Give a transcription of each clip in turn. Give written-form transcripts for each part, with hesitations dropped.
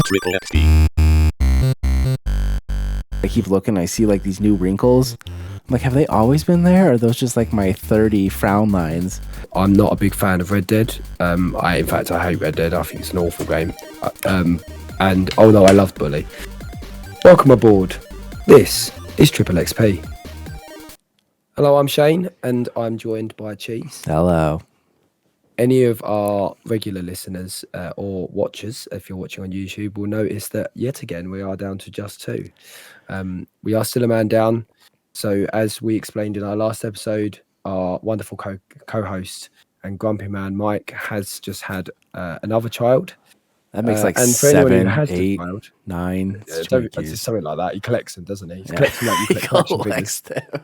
Triple XP. I keep looking, I see like these new wrinkles. I'm like, have they always been there? Or are those just like my 30 frown lines? I'm not a big fan of Red Dead. In fact, I hate Red Dead. I think it's an awful game. And oh no, I love Bully. Welcome aboard. This is Triple XP. Hello, I'm Shane, and I'm joined by Cheese. Hello. Any of our regular listeners or watchers, if you're watching on YouTube, will notice that yet again we are down to just two. We are still a man down. So as we explained in our last episode, our wonderful co-host and grumpy man Mike has just had another child. That makes like and for anyone who 7, has a 8, child, 9. it's something like that. He collects them, doesn't he? He collects them like you He collect collection figures. collects them.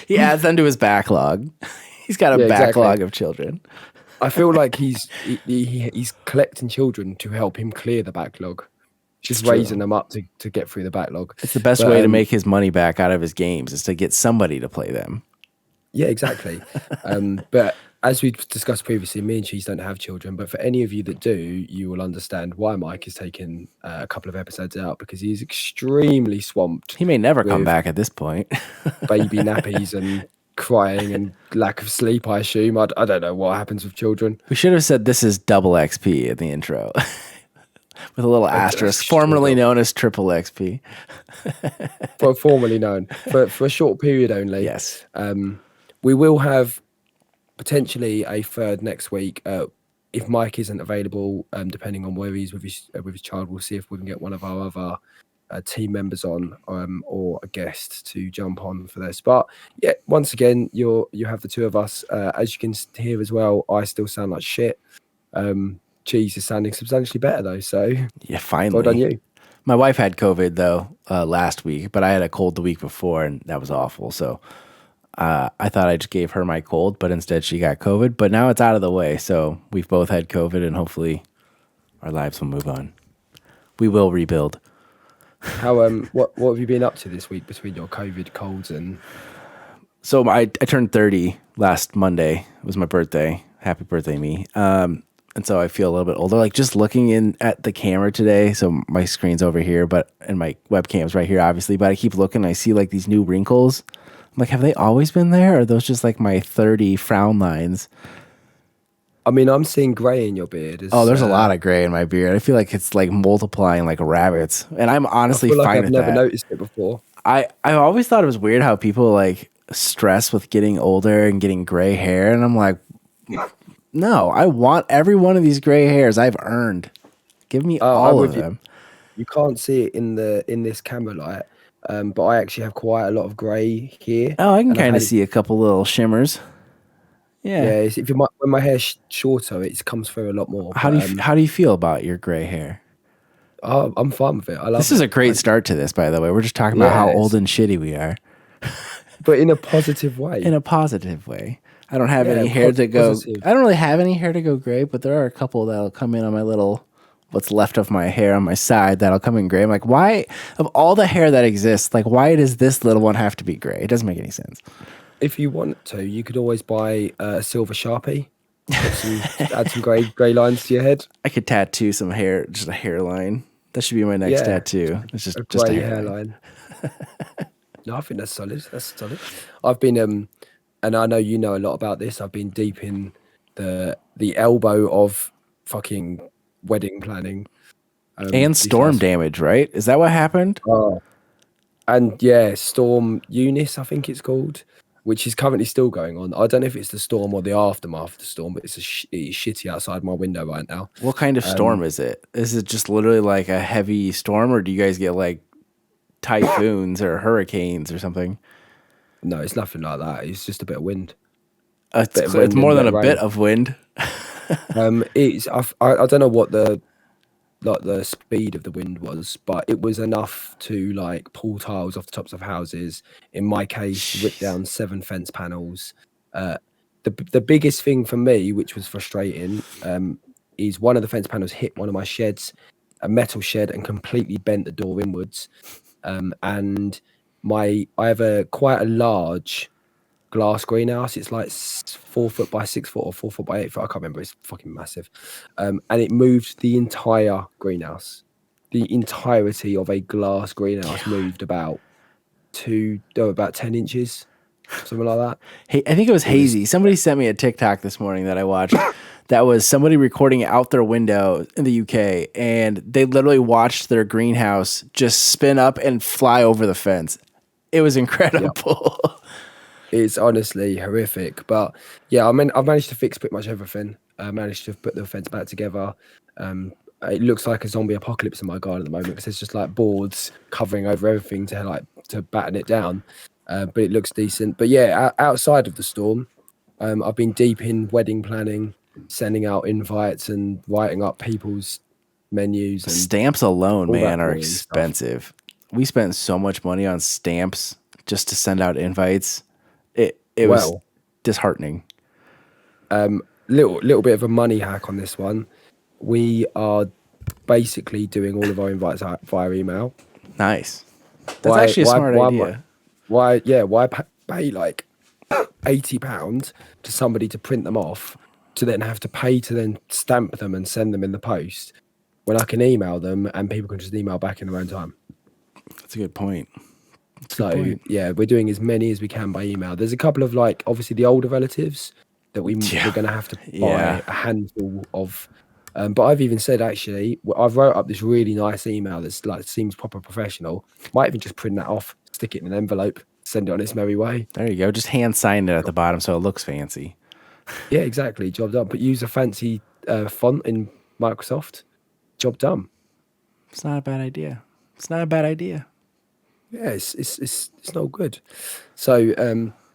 He adds them to his backlog. He's got a backlog of children. I feel like he's collecting children to help him clear the backlog. Just raising them up to get through the backlog. It's the best way to make his money back out of his games is to get somebody to play them. Yeah, exactly. But as we discussed previously, me and Cheese don't have children. But for any of you that do, you will understand why Mike is taking a couple of episodes out, because he's extremely swamped. He may never come back at this point. Baby nappies and crying and lack of sleep, I assume. I don't know what happens with children. We should have said this is double XP in the intro. With a little asterisk, formerly known as triple XP. Formerly known. For a short period only. Yes. We will have potentially a third next week. If Mike isn't available, depending on where he's with his child, we'll see if we can get one of our other team members on, or a guest to jump on for this. But yeah, once again, you have the two of us. As you can hear as well, I still sound like shit. Cheese is sounding substantially better though. So yeah, finally. Well done you. My wife had COVID though last week, but I had a cold the week before, and that was awful. So I thought I just gave her my cold, but instead she got COVID. But now it's out of the way, so we've both had COVID, and hopefully our lives will move on. We will rebuild. How what have you been up to this week between your COVID, colds, and? So I turned 30 last Monday. It was my birthday. Happy birthday, me. And so I feel a little bit older. Like just looking in at the camera today. So my screen's over here, and my webcam's right here, obviously. But I keep looking, I see like these new wrinkles. I'm like, have they always been there? Or are those just like my 30 frown lines? I mean, I'm seeing gray in your beard. There's a lot of gray in my beard. I feel like it's like multiplying like rabbits. And I'm honestly fine with that. I've never noticed it before. I always thought it was weird how people like stress with getting older and getting gray hair. And I'm like, no, I want every one of these gray hairs I've earned. Give me all of them. You can't see it in this camera light, but I actually have quite a lot of gray here. Oh, I can kind of see a couple little shimmers. Yeah. Yeah. When my hair's shorter, it comes through a lot more. How do you feel about your gray hair? I'm fine with it. I love this is a great start to this, by the way. We're just talking about how old and shitty we are, but in a positive way. In a positive way. I don't have any hair to go. I don't really have any hair to go gray, but there are a couple that'll come in on my little, what's left of my hair on my side that'll come in gray. I'm like, why, of all the hair that exists, like why does this little one have to be gray? It doesn't make any sense. If you want to, you could always buy a silver Sharpie, add some gray lines to your head. I could tattoo some hair, just a hairline. That should be my next tattoo. It's just a hairline. No, I think that's solid. I've been and I know you know a lot about this. I've been deep in the elbow of fucking wedding planning. And storm damage, right? Is that what happened? And yeah, Storm Eunice, I think it's called, which is currently still going on. I don't know if it's the storm or the aftermath of the storm, but it's shitty outside my window right now. What kind of storm is it? Is it just literally like a heavy storm, or do you guys get like typhoons or hurricanes or something? No, it's nothing like that. It's just a bit of wind. It's more than a bit of wind. I don't know what the speed of the wind was, but it was enough to like pull tiles off the tops of houses. In my case, rip down 7 fence panels. The biggest thing for me, which was frustrating, is one of the fence panels hit one of my sheds, a metal shed, and completely bent the door inwards. And I have quite a large glass greenhouse. It's like 4 foot by 6 foot or 4 foot by 8 foot. I can't remember. It's fucking massive. And it moved the entire greenhouse. the entirety of a glass greenhouse moved about 10 inches, something like that. Hey, I think it was It was hazy. Somebody sent me a TikTok this morning that I watched. That was somebody recording out their window in the UK, and they literally watched their greenhouse just spin up and fly over the fence. It was yeah, incredible. it's honestly horrific. But yeah, I mean, I've managed to fix pretty much everything. I managed to put the fence back together. It looks like a zombie apocalypse in my garden at the moment because there's just like boards covering over everything to batten it down. But it looks decent. But yeah, outside of the storm, I've been deep in wedding planning, sending out invites and writing up people's menus and Stamps alone, all that man, are boring stuff. expensive. We spent so much money on stamps just to send out invites. It was Well, disheartening. little bit of a money hack on this one. We are basically doing all of our invites out via email. Nice. That's actually a smart Why, idea. why pay like £80 to somebody to print them off to then have to pay to then stamp them and send them in the post when I can email them and people can just email back in their own time. That's a good point. So yeah, we're doing as many as we can by email. There's a couple of like obviously the older relatives that we're going to have to buy a handful of. But I've even said actually, I've wrote up this really nice email that's like seems proper professional. Might even just print that off, stick it in an envelope, send it on its merry way. There you go. Just hand sign it at the bottom so it looks fancy. Yeah, exactly. Job done. But use a fancy font in Microsoft. Job done. It's not a bad idea. It's not a bad idea. Yeah, it's not good. So,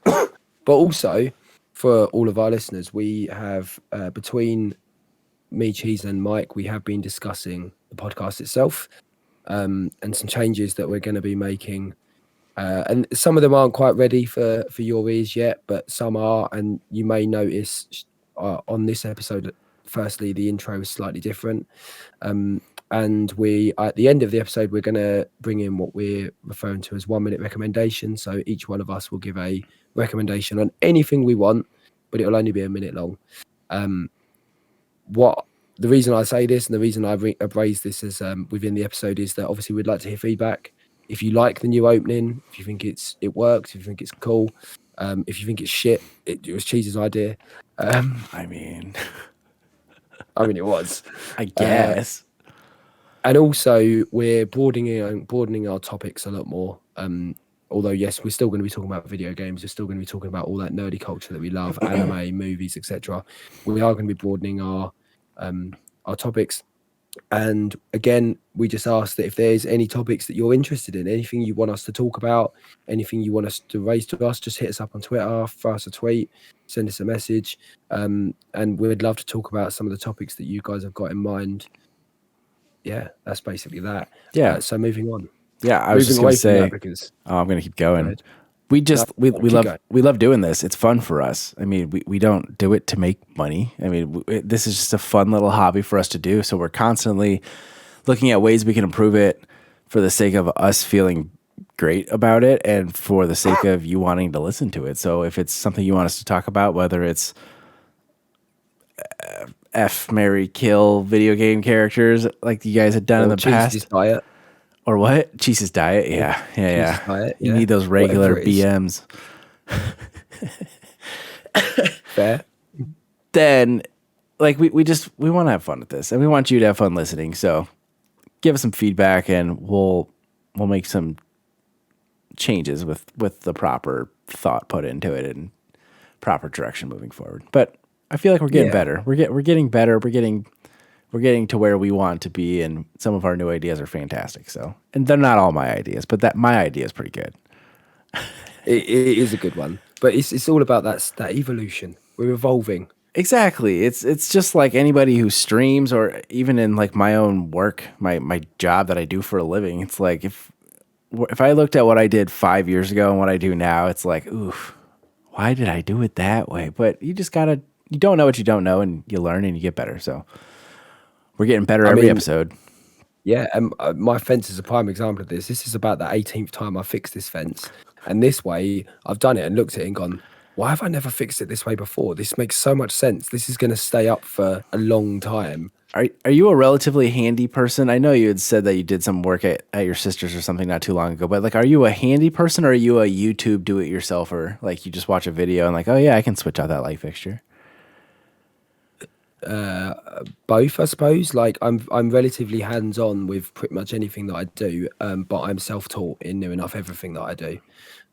but also for all of our listeners, we have between me, Cheese, and Mike, we have been discussing the podcast itself and some changes that we're going to be making. And some of them aren't quite ready for your ears yet, but some are. And you may notice on this episode, firstly, the intro is slightly different. And we, at the end of the episode, we're going to bring in what we're referring to as 1 minute recommendations. So each one of us will give a recommendation on anything we want, but it'll only be a minute long. The reason I say this and the reason I've raised this as within the episode is that obviously we'd like to hear feedback. If you like the new opening, if you think it works, if you think it's cool, if you think it's shit, it was Cheese's idea. I mean, it was. I guess. And also, we're broadening our topics a lot more. Although, yes, we're still going to be talking about video games. We're still going to be talking about all that nerdy culture that we love, anime, movies, etc. We are going to be broadening our topics. And again, we just ask that if there's any topics that you're interested in, anything you want us to talk about, anything you want us to raise to us, just hit us up on Twitter, throw us a tweet, send us a message. And we'd love to talk about some of the topics that you guys have got in mind. Yeah, that's basically that. Yeah. So moving on. Yeah, I was just going to say, because I'm going to keep going. We love doing this. It's fun for us. I mean, we don't do it to make money. I mean, this is just a fun little hobby for us to do. So we're constantly looking at ways we can improve it for the sake of us feeling great about it and for the sake of you wanting to listen to it. So if it's something you want us to talk about, whether it's F, marry, kill video game characters like you guys had done in the past. Diet. Or what? Cheese's diet? Yeah. Diet, you need those regular BMs. Fair. Then, like, we want to have fun with this. And we want you to have fun listening. So give us some feedback and we'll make some changes with the proper thought put into it and proper direction moving forward. But I feel like we're getting better. We're getting better. We're getting to where we want to be, and some of our new ideas are fantastic. So, and they're not all my ideas, but my idea is pretty good. It is a good one, but it's all about that evolution. We're evolving. Exactly. It's just like anybody who streams, or even in like my own work, my job that I do for a living. It's like if I looked at what I did 5 years ago and what I do now, it's like, oof, why did I do it that way? But you don't know what you don't know, and you learn and you get better. So we're getting better every episode. Yeah, and my fence is a prime example of this. This is about the 18th time I fixed this fence. And this way, I've done it and looked at it and gone, why have I never fixed it this way before? This makes so much sense. This is going to stay up for a long time. Are you a relatively handy person? I know you had said that you did some work at your sister's or something not too long ago, but like, are you a handy person or are you a YouTube do-it-yourselfer? Like you just watch a video and like, oh yeah, I can switch out that light fixture. Both, I suppose. Like I'm relatively hands on with pretty much anything that I do, but I'm self taught in near enough everything that I do.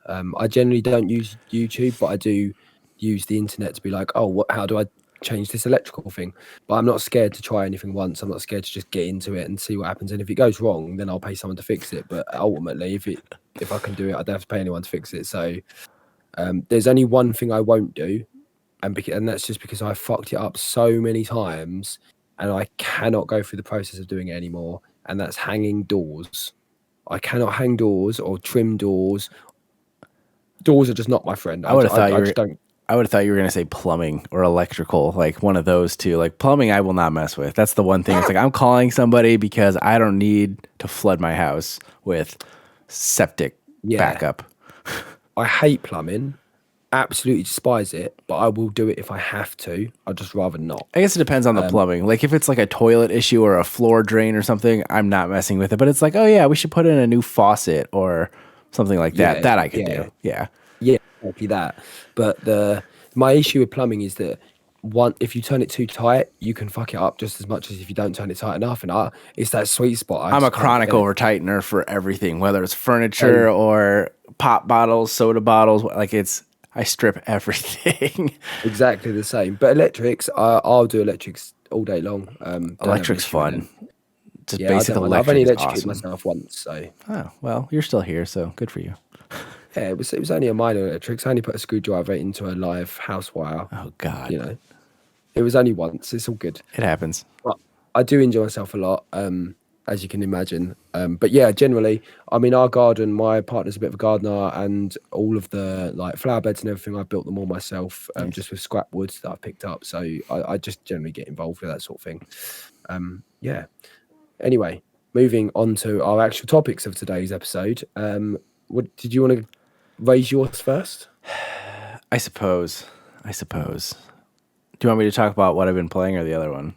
I generally don't use YouTube, but I do use the internet to be like, oh, how do I change this electrical thing? But I'm not scared to try anything once. I'm not scared to just get into it and see what happens. And if it goes wrong, then I'll pay someone to fix it. But ultimately, if I can do it, I don't have to pay anyone to fix it. So there's only one thing I won't do, and that's just because I fucked it up so many times, and I cannot go through the process of doing it anymore. And that's hanging doors. I cannot hang doors or trim doors. Doors are just not my friend. I would have thought I just don't. I would have thought you were going to say plumbing or electrical, like one of those two. Like plumbing, I will not mess with. That's the one thing. It's like I'm calling somebody because I don't need to flood my house with septic backup. I hate plumbing. Absolutely despise it, but I will do it if I have to. I'd just rather not. I guess it depends on the plumbing. Like if it's like a toilet issue or a floor drain or something, I'm not messing with it. But it's like, oh yeah, we should put in a new faucet or something like that. That I could do. Yeah. Yeah, exactly that. But my issue with plumbing is that if you turn it too tight, you can fuck it up just as much as if you don't turn it tight enough. And it's that sweet spot. I'm a chronic over tightener for everything, whether it's furniture or pop bottles, soda bottles. Like I strip everything. Exactly the same. But electrics, I'll do electrics all day long. Electric's fun. Just basic electric. I've only electrocuted myself once, so. Oh well, you're still here, so good for you. Yeah, it was only a minor electrics. I only put a screwdriver into a live house wire. Oh God! You know, it was only once. It's all good. It happens. But I do enjoy myself a lot, as you can imagine. But yeah, generally, I mean, our garden. My partner's a bit of a gardener, and all of the like flower beds and everything, I built them all myself, just with scrap wood that I've picked up. So I just generally get involved with that sort of thing. Yeah. Anyway, moving on to our actual topics of today's episode. What did you want to raise yours first? I suppose. Do you want me to talk about what I've been playing or the other one?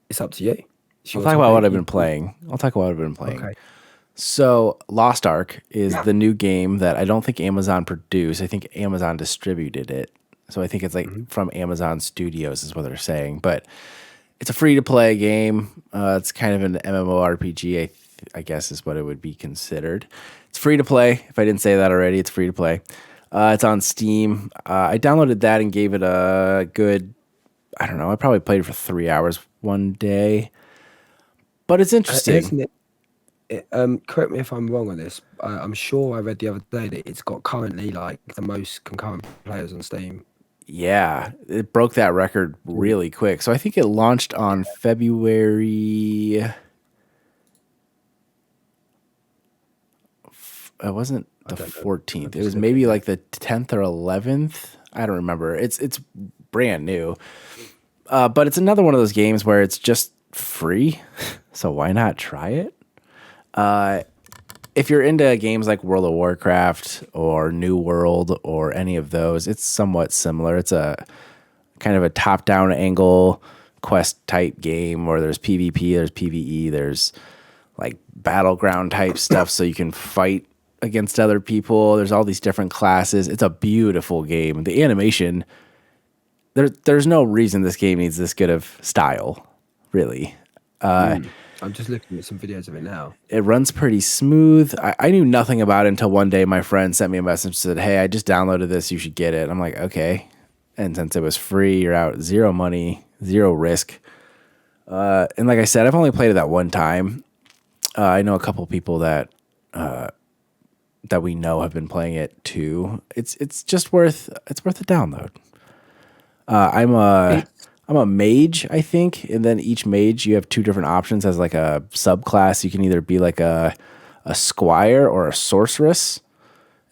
It's up to you. I'll talk about what I've been playing. Okay. So Lost Ark is the new game that I don't think Amazon produced. I think Amazon distributed it. So I think it's like from Amazon Studios is what they're saying. But it's a free-to-play game. It's kind of an MMORPG, I guess is what it would be considered. It's free to play. If I didn't say that already, it's free to play. It's on Steam. I downloaded that and gave it a good, I don't know, I probably played it for 3 hours one day. But it's interesting. Correct me if I'm wrong on this. I'm sure I read the other day that it's got currently like the most concurrent players on Steam. Yeah, it broke that record really quick. So I think it launched on February... It wasn't the 14th. It was maybe like the 10th or 11th. I don't remember. It's brand new. But it's another one of those games where it's just free. So why not try it? If you're into games like World of Warcraft or New World or any of those, it's somewhat similar. It's a kind of a top-down angle quest type game where there's PvP, there's PvE, there's like battleground type stuff so you can fight against other people. There's all these different classes. It's a beautiful game. The animation, there's no reason this game needs this good of style, really. I'm just looking at some videos of it now. It runs pretty smooth. I knew nothing about it until one day my friend sent me a message and said, hey, I just downloaded this. You should get it. I'm like, okay. And since it was free, you're out zero money, zero risk. And like I said, I've only played it that one time. I know a couple people that we know have been playing it too. It's just worth a download. I'm a mage, I think, and then each mage you have two different options as like a subclass. You can either be like a squire or a sorceress,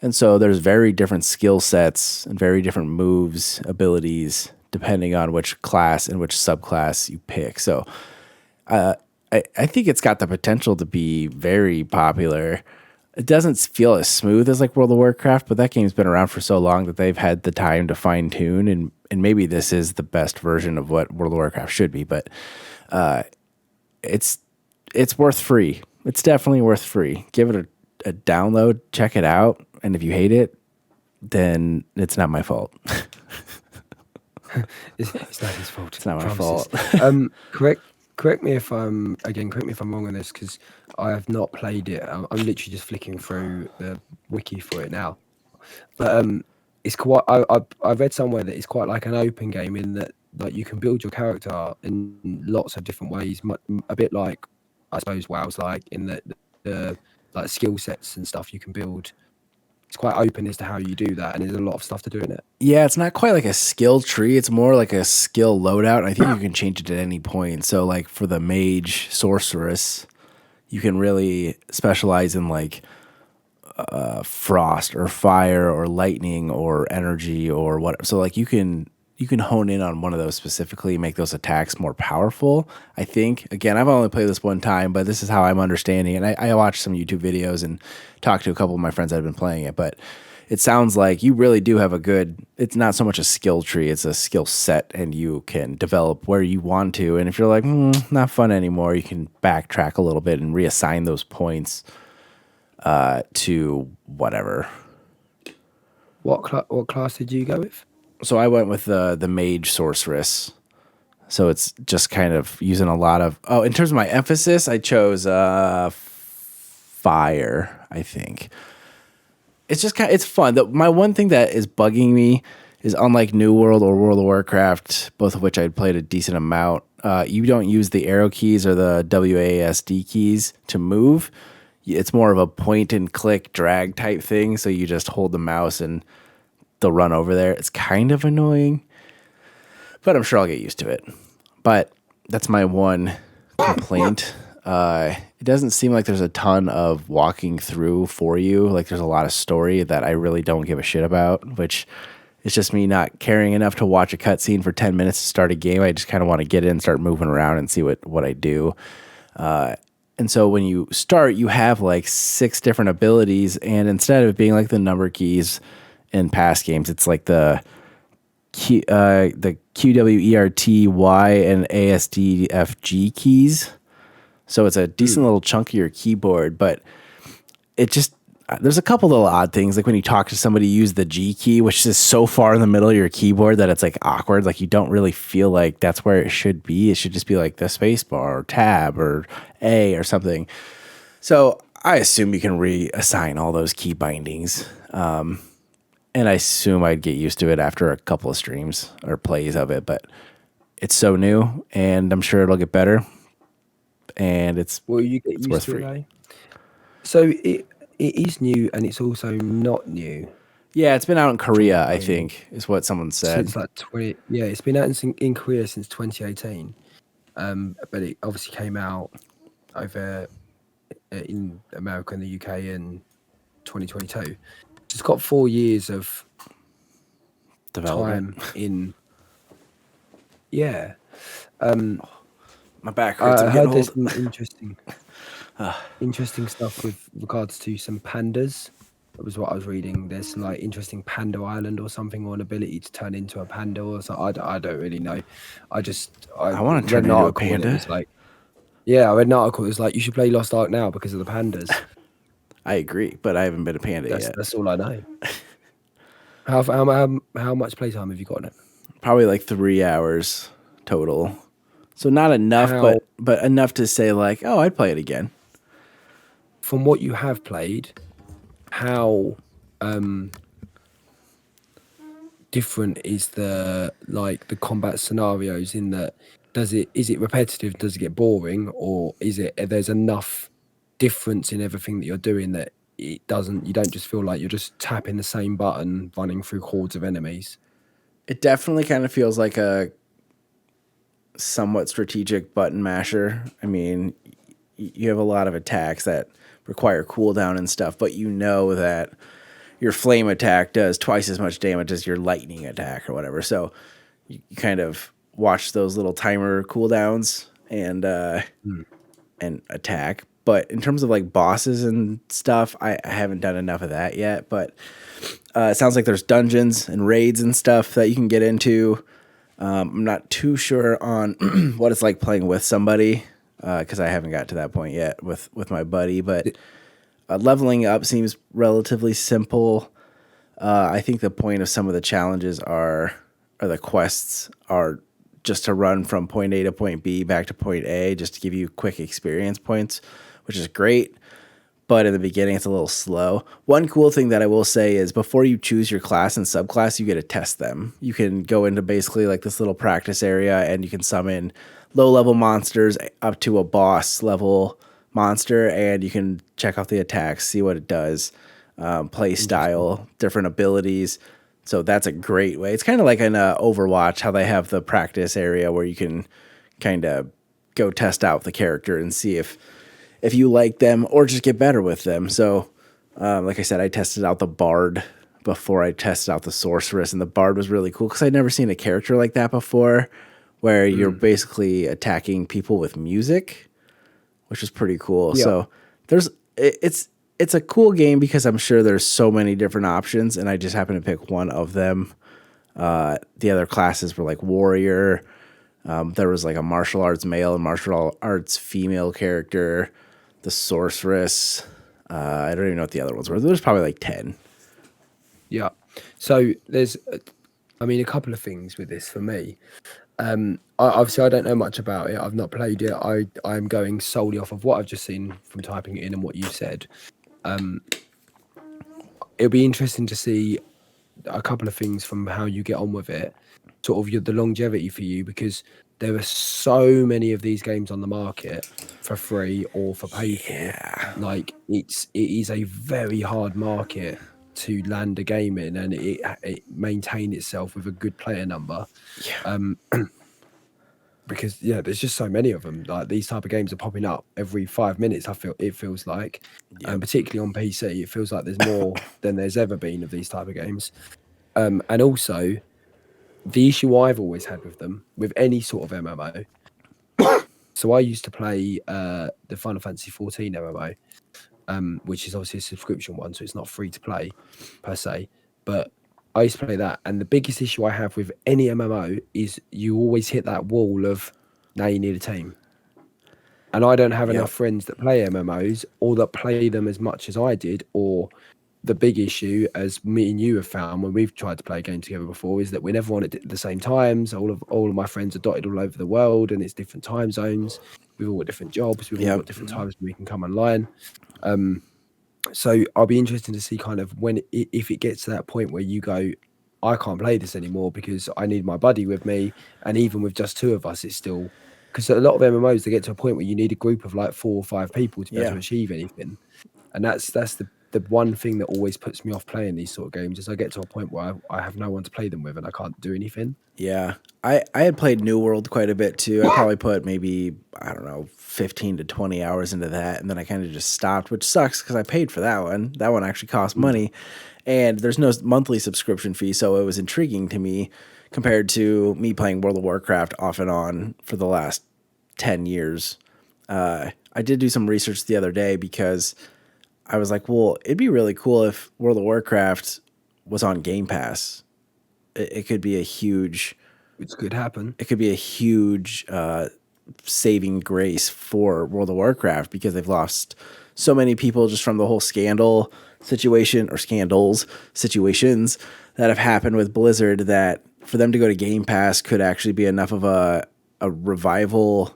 and so there's very different skill sets and very different moves, abilities depending on which class and which subclass you pick. So I think it's got the potential to be very popular. It doesn't feel as smooth as like World of Warcraft, but that game's been around for so long that they've had the time to fine tune, and maybe this is the best version of what World of Warcraft should be. But It's worth free. It's definitely worth free. Give it a download, check it out, and if you hate it, then it's not my fault. It's not his fault. It's not my Promises. fault. Correct me if I'm wrong on this, because I have not played it. I'm literally just flicking through the wiki for it now. But it's quite. I read somewhere that it's quite like an open game, in that like you can build your character in lots of different ways. A bit like, I suppose, WoW's like, in that the like skill sets and stuff you can build. It's quite open as to how you do that, and there's a lot of stuff to do in it. Yeah, it's not quite like a skill tree. It's more like a skill loadout. I think you can change it at any point. So, like for the mage sorceress, you can really specialize in like frost or fire or lightning or energy or what. So, like you can hone in on one of those specifically, make those attacks more powerful. I think. Again, I've only played this one time, but this is how I'm understanding. And I watched some YouTube videos and talked to a couple of my friends that have been playing it, but it sounds like you really do have a good, it's not so much a skill tree, it's a skill set, and you can develop where you want to. And if you're like, not fun anymore, you can backtrack a little bit and reassign those points to whatever. What class did you go with? So I went with the mage sorceress. So it's just kind of using a lot of, in terms of my emphasis, I chose fire, I think. It's just it's fun. My one thing that is bugging me is, unlike New World or World of Warcraft, both of which I'd played a decent amount, you don't use the arrow keys or the WASD keys to move. It's more of a point and click drag type thing. So you just hold the mouse and they'll run over there. It's kind of annoying, but I'm sure I'll get used to it. But that's my one complaint. It doesn't seem like there's a ton of walking through for you. Like there's a lot of story that I really don't give a shit about, which is just me not caring enough to watch a cutscene for 10 minutes to start a game. I just kind of want to get in, start moving around and see what I do. And so when you start, you have like 6 different abilities, and instead of it being like the number keys in past games, it's like the QWERTY and ASDFG keys. So it's a decent little chunkier keyboard, but it just, there's a couple little odd things. Like when you talk to somebody, use the G key, which is so far in the middle of your keyboard that it's like awkward. Like you don't really feel like that's where it should be. It should just be like the space bar or tab or A or something. So I assume you can reassign all those key bindings. And I assume I'd get used to it after a couple of streams or plays of it, but it's so new and I'm sure it'll get better. And it's worth free. It, so it is new, and it's also not new. Yeah, it's been out in Korea, I think, is what someone said. Since like 20, yeah, it's been out in Korea since 2018. But it obviously came out over in America and the UK in 2022. It's got 4 years of development time in. Yeah. My back hurts. I heard there's some interesting stuff with regards to some pandas. That was what I was reading. There's some like interesting panda island or something, or an ability to turn into a panda or something. I don't really know. I want to turn into a panda. I read an article. It was like, you should play Lost Ark now because of the pandas. I agree, but I haven't been a panda yet. That's all I know. How much playtime have you got on it? Probably like 3 hours total. So not enough, but enough to say like, oh, I'd play it again. From what you have played, how different is the combat scenarios, in that is it repetitive, does it get boring, or is it there's enough difference in everything that you're doing that you don't just feel like you're just tapping the same button running through hordes of enemies? It definitely kind of feels like a somewhat strategic button masher. I mean, you have a lot of attacks that require cooldown and stuff, but you know that your flame attack does twice as much damage as your lightning attack or whatever. So you kind of watch those little timer cooldowns and attack. But in terms of like bosses and stuff, I haven't done enough of that yet. But it sounds like there's dungeons and raids and stuff that you can get into. I'm not too sure on what it's like playing with somebody because I haven't got to that point yet with my buddy. But leveling up seems relatively simple. I think the point of some of the challenges or the quests are just to run from point A to point B back to point A, just to give you quick experience points, which is great. But in the beginning, it's a little slow. One cool thing that I will say is before you choose your class and subclass, you get to test them. You can go into basically like this little practice area and you can summon low level monsters up to a boss level monster, and you can check out the attacks, see what it does, play style, different abilities. So that's a great way. It's kind of like in Overwatch, how they have the practice area where you can kind of go test out the character and see if you like them or just get better with them. So, like I said, I tested out the Bard before I tested out the Sorceress, and the Bard was really cool because I'd never seen a character like that before, where you're basically attacking people with music, which is pretty cool. Yeah. So it's a cool game because I'm sure there's so many different options, and I just happen to pick one of them. The other classes were like warrior. There was like a martial arts male and martial arts female character, the sorceress. I don't even know what the other ones were. There's probably like 10. Yeah. So there's, a couple of things with this for me. Obviously, I don't know much about it. I've not played it. I'm going solely off of what I've just seen from typing it in and what you said. It'll be interesting to see a couple of things from how you get on with it, sort of the longevity for you, because there are so many of these games on the market for free or for pay for. Like it is a very hard market to land a game in, and it maintain itself with a good player number. Because there's just so many of them. Like these type of games are popping up every 5 minutes. It feels like, particularly on PC, it feels like there's more than there's ever been of these type of games. And also, the issue I've always had with them, with any sort of MMO. So I used to play the Final Fantasy 14 MMO, which is obviously a subscription one, so it's not free to play per se. But I used to play that, and the biggest issue I have with any MMO is you always hit that wall of now you need a team. And I don't have enough friends that play MMOs or that play them as much as I did. Or the big issue, as me and you have found when we've tried to play a game together before, is that we never want it at the same times. All of my friends are dotted all over the world, and it's different time zones. We've all got different jobs. We've all got different times when we can come online. So I'll be interested to see kind of if it gets to that point where you go, I can't play this anymore because I need my buddy with me. And even with just two of us, it's still, because a lot of MMOs, they get to a point where you need a group of like 4 or 5 people to be able to achieve anything. And that's the one thing that always puts me off playing these sort of games, is I get to a point where I have no one to play them with and I can't do anything. Yeah. I had played New World quite a bit too. I probably put maybe, 15 to 20 hours into that. And then I kind of just stopped, which sucks because I paid for that one. That one actually cost money. And there's no monthly subscription fee. So it was intriguing to me compared to me playing World of Warcraft off and on for the last 10 years. I did do some research the other day because I was like, well, it'd be really cool if World of Warcraft was on Game Pass. It could be a huge... Which could happen. It could be a huge saving grace for World of Warcraft because they've lost so many people just from the whole scandal situation or scandals situations that have happened with Blizzard, that for them to go to Game Pass could actually be enough of a revival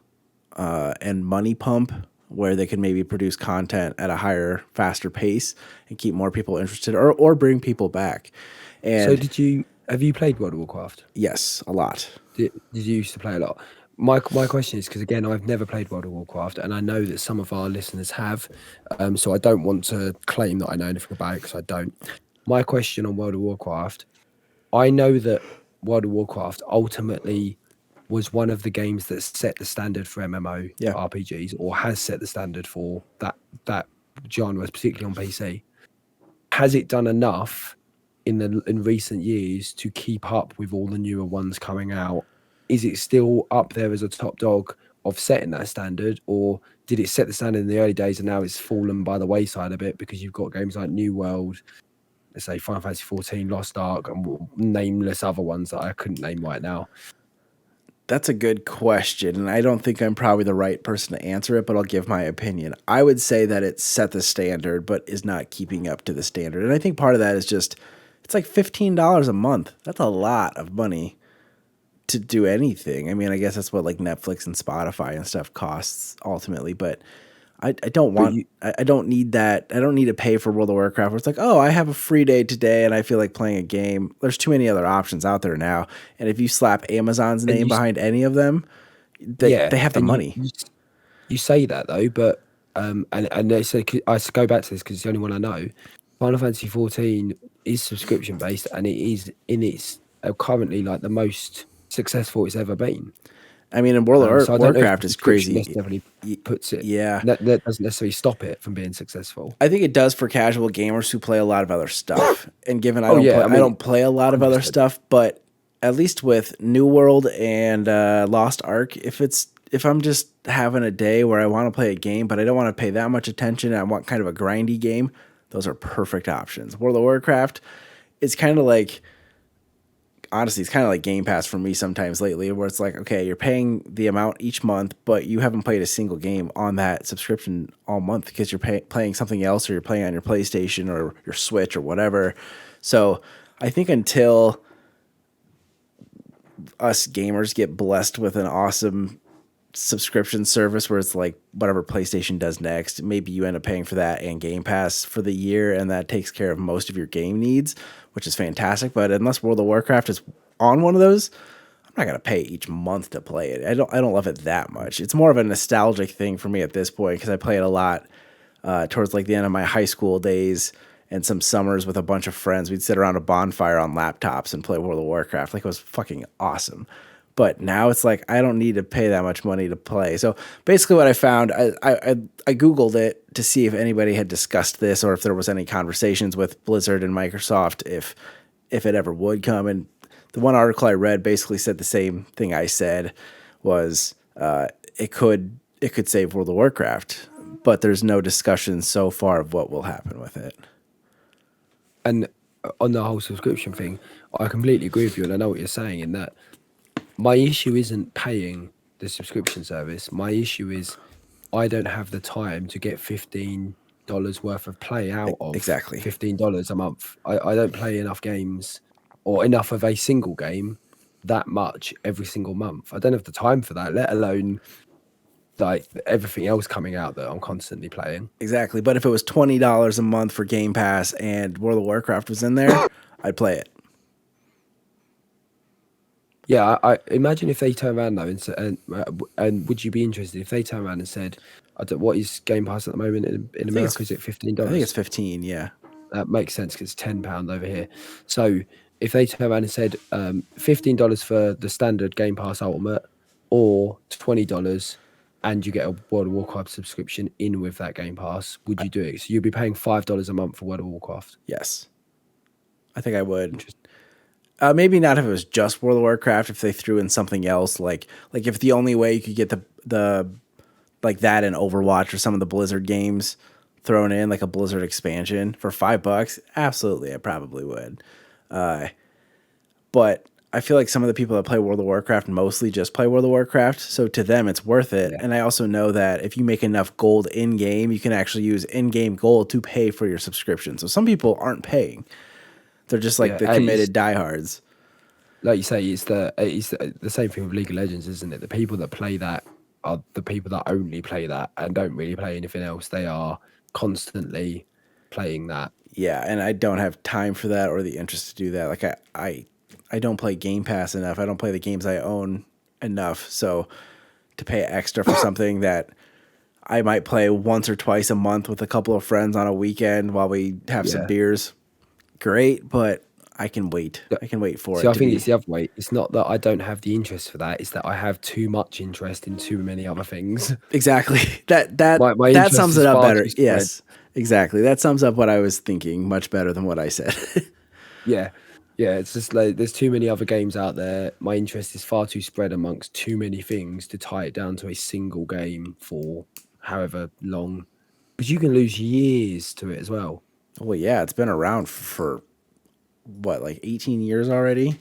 and money pump where they could maybe produce content at a higher, faster pace and keep more people interested or bring people back. And so have you played World of Warcraft? Yes, a lot. Did you used to play a lot? My question is, because again, I've never played World of Warcraft, and I know that some of our listeners have, so I don't want to claim that I know anything about it because I don't. My question on World of Warcraft, I know that World of Warcraft ultimately was one of the games that set the standard for MMO RPGs, or has set the standard for that genre, particularly on PC. Has it done enough in recent years to keep up with all the newer ones coming out? Is it still up there as a top dog of setting that standard, or did it set the standard in the early days and now it's fallen by the wayside a bit because you've got games like New World, let's say Final Fantasy 14, Lost Ark, and nameless other ones that I couldn't name right now? That's a good question, and I don't think I'm probably the right person to answer it, but I'll give my opinion. I would say that it set the standard, but is not keeping up to the standard. And I think part of that is just it's like $15 a month. That's a lot of money to do anything. I mean, I guess that's what like Netflix and Spotify and stuff costs ultimately, but I don't But want I don't need that. I don't need to pay for World of Warcraft where it's like, oh, I have a free day today and I feel like playing a game. There's too many other options out there now. And if you slap Amazon's and name you behind any of them, they yeah, have the and money. you say that though, but and they say I go back to this because it's the only one I know. Final Fantasy 14 is subscription based, and it is in its currently like the most successful it's ever been. I mean, in World of So I don't know if the Warcraft is subscription crazy. necessarily puts it Yeah. that doesn't necessarily stop it from being successful. I think it does for casual gamers who play a lot of other stuff. And given Oh yeah, I I mean, don't play a lot of other 100%. stuff, but at least with New World and Lost Ark, if I'm just having a day where I want to play a game, but I don't want to pay that much attention, and I want kind of a grindy game, those are perfect options. World of Warcraft, it's kind of like honestly, it's kind of like Game Pass for me sometimes lately, where it's like, okay, you're paying the amount each month, but you haven't played a single game on that subscription all month because you're playing something else, or you're playing on your PlayStation or your Switch or whatever. So I think until us gamers get blessed with an awesome subscription service where it's like whatever PlayStation does next, maybe you end up paying for that and Game Pass for the year, and that takes care of most of your game needs, which is fantastic. But unless World of Warcraft is on one of those, I'm not gonna pay each month to play it. I don't love it that much. It's more of a nostalgic thing for me at this point because I played a lot towards like the end of my high school days and some summers with a bunch of friends. We'd sit around a bonfire on laptops and play World of Warcraft. Like it was fucking awesome. But now it's like I don't need to pay that much money to play. So basically, what I found, I Googled it to see if anybody had discussed this or if there was any conversations with Blizzard and Microsoft if it ever would come. And the one article I read basically said the same thing I said was it could save World of Warcraft, but there's no discussion so far of what will happen with it. And on the whole subscription thing, I completely agree with you, and I know what you're saying in that my issue isn't paying the subscription service. My issue is I don't have the time to get $15 worth of play out of Exactly. $15 a month. I don't play enough games or enough of a single game that much every single month. I don't have the time for that, let alone like everything else coming out that I'm constantly playing. Exactly. But if it was $20 a month for Game Pass and World of Warcraft was in there, I'd play it. Yeah, I imagine if they turn around though and and would you be interested if they turn around and said, I don't, what is Game Pass at the moment in America? Is it I think it's $15? 15, yeah. That makes sense because it's £10 over here. So if they turn around and said $15 for the standard Game Pass Ultimate or $20 and you get a World of Warcraft subscription in with that Game Pass, would you do it? So you'd be paying $5 a month for World of Warcraft. Yes. I think I would. Interesting. Maybe not if it was just World of Warcraft, if they threw in something else, like if the only way you could get the like that and Overwatch or some of the Blizzard games thrown in, like a Blizzard expansion for $5, absolutely, I probably would. But I feel like some of the people that play World of Warcraft mostly just play World of Warcraft, so to them it's worth it. Yeah. And I also know that if you make enough gold in game, you can actually use in game gold to pay for your subscription. So some people aren't paying; they're just like the committed diehards. Like you say, it's the same thing with League of Legends, isn't it? The people that play that are the people that only play that and don't really play anything else. They are constantly playing that. Yeah, and I don't have time for that or the interest to do that. Like I don't play Game Pass enough. I don't play the games I own enough. So to pay extra for something that I might play once or twice a month with a couple of friends on a weekend while we have some beers, great, but I can wait. I can wait for it. See, I think it's the other way. It's not that I don't have the interest for that. It's that I have too much interest in too many other things. Exactly. That My that interest sums is it up far better. too spread. Yes, exactly. That sums up what I was thinking much better than what I said. Yeah. Yeah, it's just like there's too many other games out there. My interest is far too spread amongst too many things to tie it down to a single game for however long. Because you can lose years to it as well. Well, yeah, it's been around for what, like 18 years already?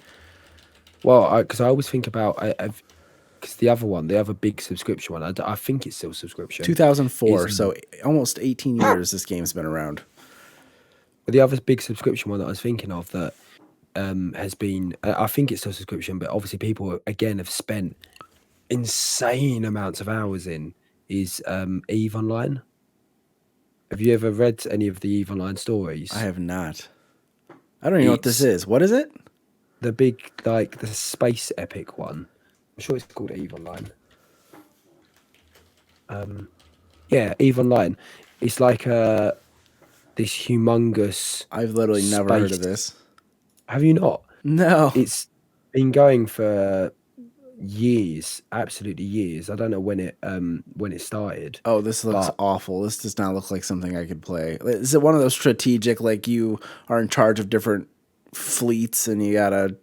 Well, because I always think about because the other one, the other big subscription one, I think it's still subscription. 2004, Is so almost 18 years this game's been around. the other big subscription one that I was thinking of that has been, I think it's still subscription, but obviously people again have spent insane amounts of hours in is Eve Online. Have you ever read any of the Eve Online stories? I have not. I don't even know what this is. What is it? The big, like the space epic one. I'm sure it's called Eve Online. Yeah, Eve Online. It's like this humongous. I've literally never heard of this. Have you not? No. It's been going for years, absolutely years. I don't know when it started. Oh, this looks awful. This does not look like something I could play. Is it one of those strategic, like you are in charge of different fleets and you gotta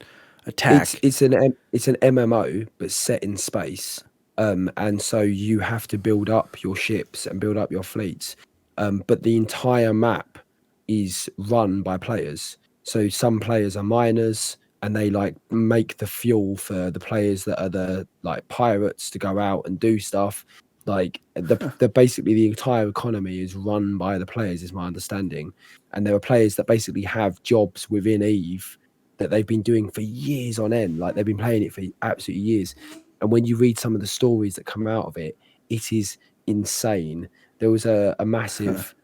attack? It's an MMO, but set in space. And so you have to build up your ships and build up your fleets. But the entire map is run by players. So some players are miners and they like make the fuel for the players that are the like pirates to go out and do stuff. Like the basically the entire economy is run by the players, is my understanding. And there are players that basically have jobs within Eve that they've been doing for years on end. Like they've been playing it for absolutely years. And when you read some of the stories that come out of it, it is insane. There was a massive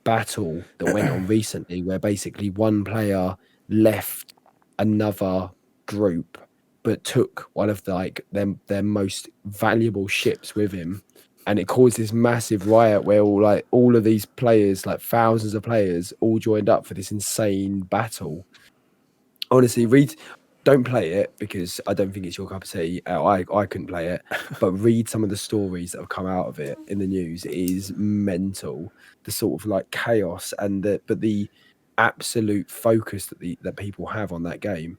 battle that went on recently where basically one player left another group but took one of their most valuable ships with him, and it caused this massive riot where all of these players, like thousands of players, all joined up for this insane battle. Honestly, don't play it because I don't think it's your cup of tea. I couldn't play it, but read some of the stories that have come out of it in the news. It is mental, the sort of like chaos and the absolute focus that people have on that game.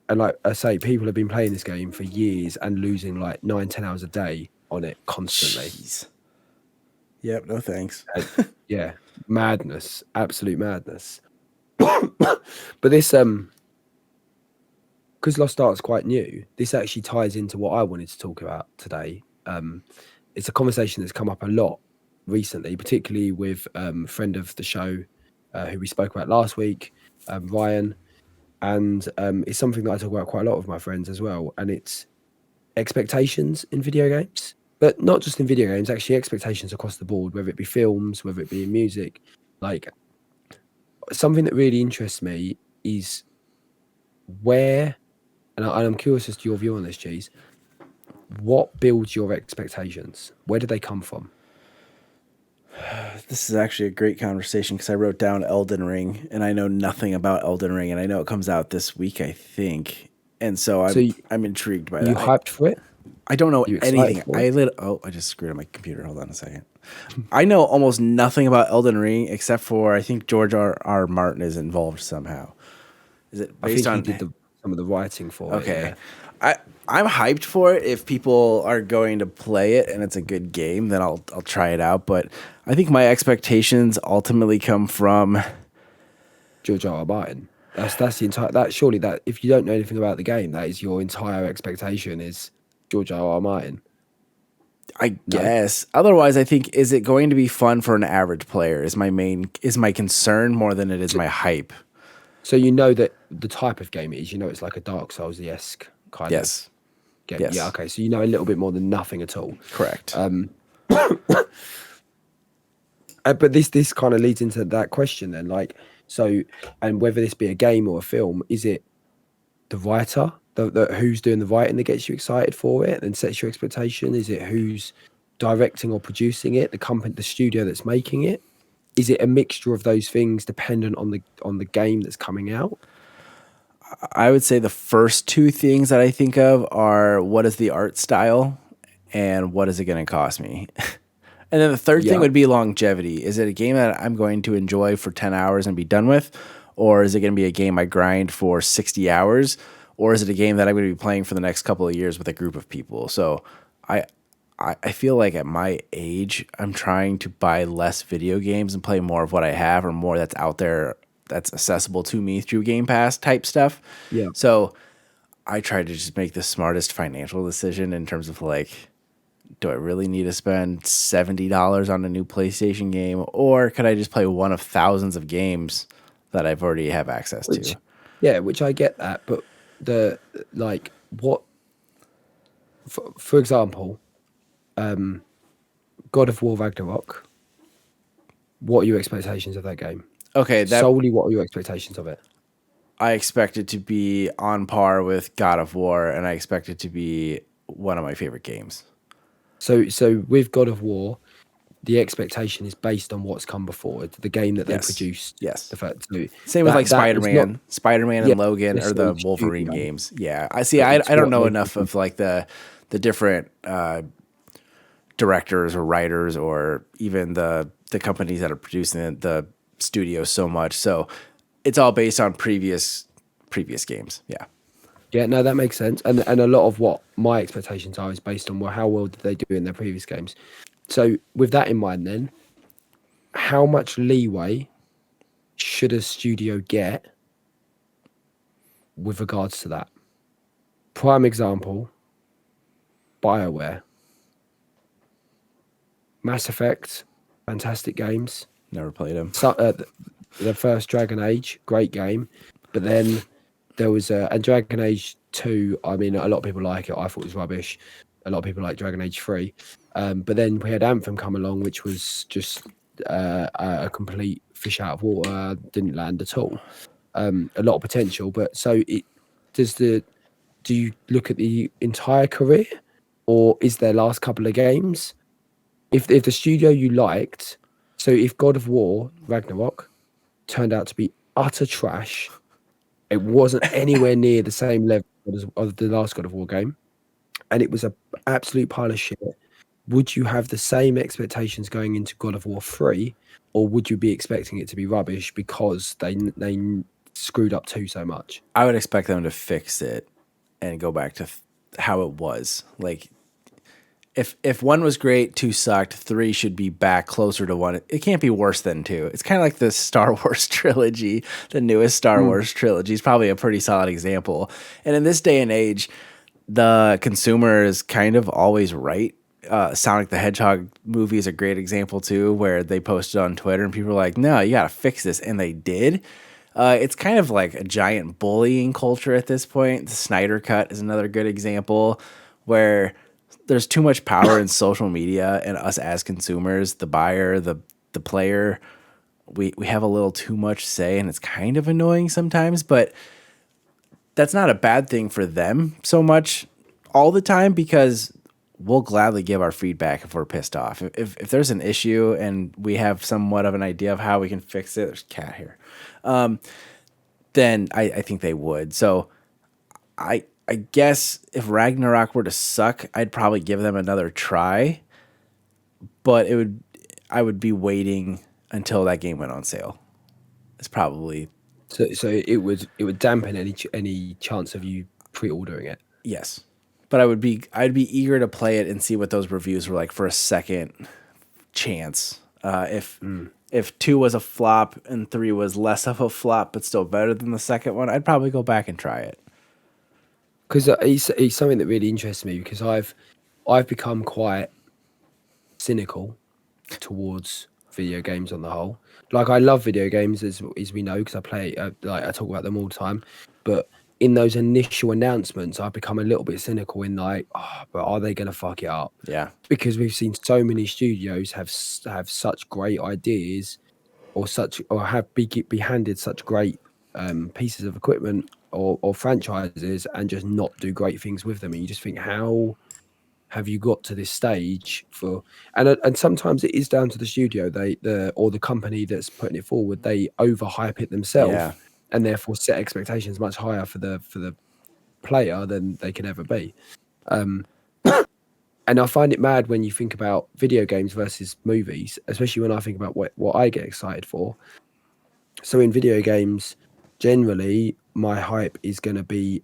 And like I say, people have been playing this game for years and losing like 9-10 hours a day on it constantly. Jeez. Yep, no thanks. Yeah, madness, absolute madness. But this because Lost Ark's quite new, this actually ties into what I wanted to talk about today. It's a conversation that's come up a lot recently, particularly with a friend of the show who we spoke about last week, Ryan. And it's something that I talk about quite a lot with my friends as well. And it's expectations in video games, but not just in video games, actually expectations across the board, whether it be films, whether it be in music. Like something that really interests me is where, and I'm curious as to your view on this, Cheese. What builds your expectations? Where do they come from? This is actually a great conversation because I wrote down Elden Ring and I know nothing about Elden Ring and I know it comes out this week, I think. And so I'm intrigued by that. You hyped for it? I don't know anything. I just screwed up my computer. Hold on a second. I know almost nothing about Elden Ring except for I think George R. Martin is involved somehow. Is it based on? He did some of the writing for it. Okay. I'm hyped for it. If people are going to play it and it's a good game, then I'll try it out. But I think my expectations ultimately come from George R. Martin. That's the entire surely if you don't know anything about the game, that is your entire expectation is George R. R. Martin. I guess. Otherwise, I think is it going to be fun for an average player is my concern more than it is my hype. So you know that the type of game it is, it's like a Dark Souls-esque kind of game. Yes. Yeah, okay. So you know a little bit more than nothing at all. Correct. But this kind of leads into that question then, like, so, and whether this be a game or a film, is it the writer, who's doing the writing that gets you excited for it and sets your expectation? Is it who's directing or producing it, the company, the studio that's making it? Is it a mixture of those things dependent on the game that's coming out? I would say the first two things that I think of are what is the art style and what is it going to cost me? And then the third thing would be longevity. Is it a game that I'm going to enjoy for 10 hours and be done with? Or is it going to be a game I grind for 60 hours? Or is it a game that I'm going to be playing for the next couple of years with a group of people? So I feel like at my age, I'm trying to buy less video games and play more of what I have or more that's out there that's accessible to me through Game Pass type stuff. Yeah. So I try to just make the smartest financial decision in terms of like, do I really need to spend $70 on a new PlayStation game, or could I just play one of thousands of games that I've already have access Which, to? yeah, which I get that, but the like what, for example, God of War Ragnarok. What are your expectations of that game? Okay, that Solely, what are your expectations of it? I expect it to be on par with God of War, and I expect it to be one of my favorite games. So with God of War, the expectation is based on what's come before. It's the game that they Yes, produced. yes. The fact so Same with like that is not, Spider Man yeah, and Logan are the necessarily Wolverine studio, games. Yeah, I see. but I it's don't what know they enough produce. of like the different directors or writers or even the companies that are producing the studios so much. So it's all based on previous games. Yeah. Yeah, no, that makes sense. And a lot of what my expectations are is based on, well, how well did they do in their previous games? So with that in mind, then how much leeway should a studio get with regards to that? Prime example, BioWare, Mass Effect, fantastic games. Never played them. So, the first Dragon Age, great game, but then there was and Dragon Age 2. I mean, a lot of people like it. I thought it was rubbish. A lot of people like Dragon Age 3, but then we had Anthem come along, which was just a complete fish out of water. Didn't land at all. A lot of potential, but so it does the. Do you look at the entire career, or is their last couple of games? If the studio you liked, so if God of War Ragnarok turned out to be utter trash, it wasn't anywhere near the same level as of the last God of War game, and it was a absolute pile of shit. Would you have the same expectations going into God of War 3, or would you be expecting it to be rubbish because they screwed up 2 so much? I would expect them to fix it and go back to how it was. Like if one was great, two sucked, three should be back closer to one. It can't be worse than two. It's kind of like the Star Wars trilogy. The newest Star Mm. Wars trilogy is probably a pretty solid example. And in this day and age, the consumer is kind of always right. Sonic the Hedgehog movie is a great example too, where they posted on Twitter and people were like, "No, you got to fix this," and they did. It's kind of like a giant bullying culture at this point. The Snyder Cut is another good example where there's too much power in social media and us as consumers, the buyer, the player, we have a little too much say and it's kind of annoying sometimes, but that's not a bad thing for them so much all the time because we'll gladly give our feedback if we're pissed off. If there's an issue and we have somewhat of an idea of how we can fix it, there's a cat here. Then I think they would. So I guess if Ragnarok were to suck, I'd probably give them another try. But I would be waiting until that game went on sale. It's probably So it would dampen any chance of you pre-ordering it. yes. But I'd be eager to play it and see what those reviews were like for a second chance. If two was a flop and three was less of a flop but still better than the second one, I'd probably go back and try it. Because it's something that really interests me because I've become quite cynical towards video games on the whole. Like I love video games as we know because I play like I talk about them all the time, but in those initial announcements, I've become a little bit cynical in like, oh, but are they going to fuck it up? Yeah. Because we've seen so many studios have such great ideas or be handed such great pieces of equipment or franchises and just not do great things with them, and you just think, how have you got to this stage for? And sometimes it is down to the studio, or the company that's putting it forward. They overhype it themselves Yeah. and therefore set expectations much higher for the player than they can ever be. And I find it mad when you think about video games versus movies, especially when I think about what I get excited for. So in video games, generally, my hype is going to be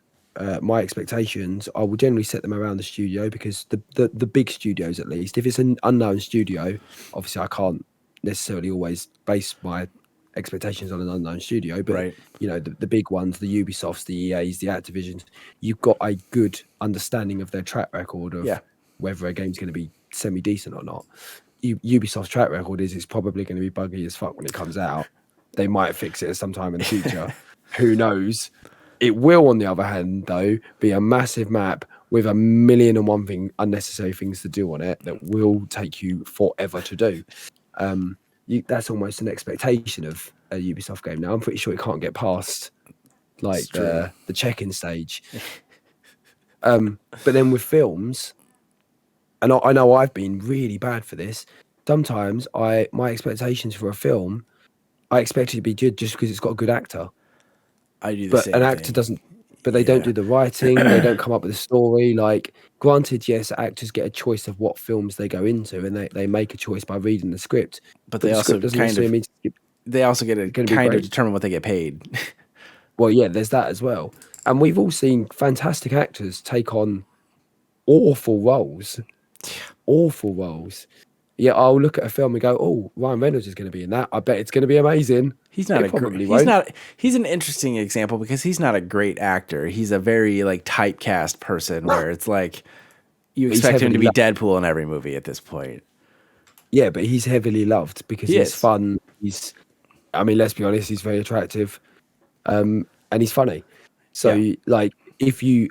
my expectations. I will generally set them around the studio because the big studios, at least, if it's an unknown studio, obviously I can't necessarily always base my expectations on an unknown studio, but Right. you know, the big ones, the Ubisofts, the EAs, the Activisions, you've got a good understanding of their track record Yeah. of whether a game's going to be semi decent or not. Ubisoft's track record is it's probably going to be buggy as fuck when it comes out. They might fix it at some time in the future. Who knows? It will, on the other hand, though, be a massive map with a million and one thing unnecessary things to do on it that will take you forever to do. That's almost an expectation of a Ubisoft game now. I'm pretty sure it can't get past It's like true. the check-in stage. But then with films, and I know I've been really bad for this. Sometimes my expectations for a film, I expect it to be good just because it's got a good actor. I do the But an same actor thing. doesn't. But they don't Yeah. do the writing. They don't come up with a story. Like, granted, yes, actors get a choice of what films they go into, and they make a choice by reading the script. But But they the also script doesn't kind necessarily of mean it's get to going to be kind of great. determine what they get paid. Well, yeah, there's that as well. And we've all seen fantastic actors take on awful roles. Awful roles. Yeah, I'll look at a film and go, "Oh, Ryan Reynolds is going to be in that. I bet it's going to be amazing." He's not It a great. probably won't. He's an interesting example because he's not a great actor. He's a very like typecast person where it's like you But he's expect him to heavily be loved. Deadpool in every movie at this point. Yeah, but he's heavily loved because He he's is. fun. I mean, let's be honest, he's very attractive, and he's funny. Yeah. So, like,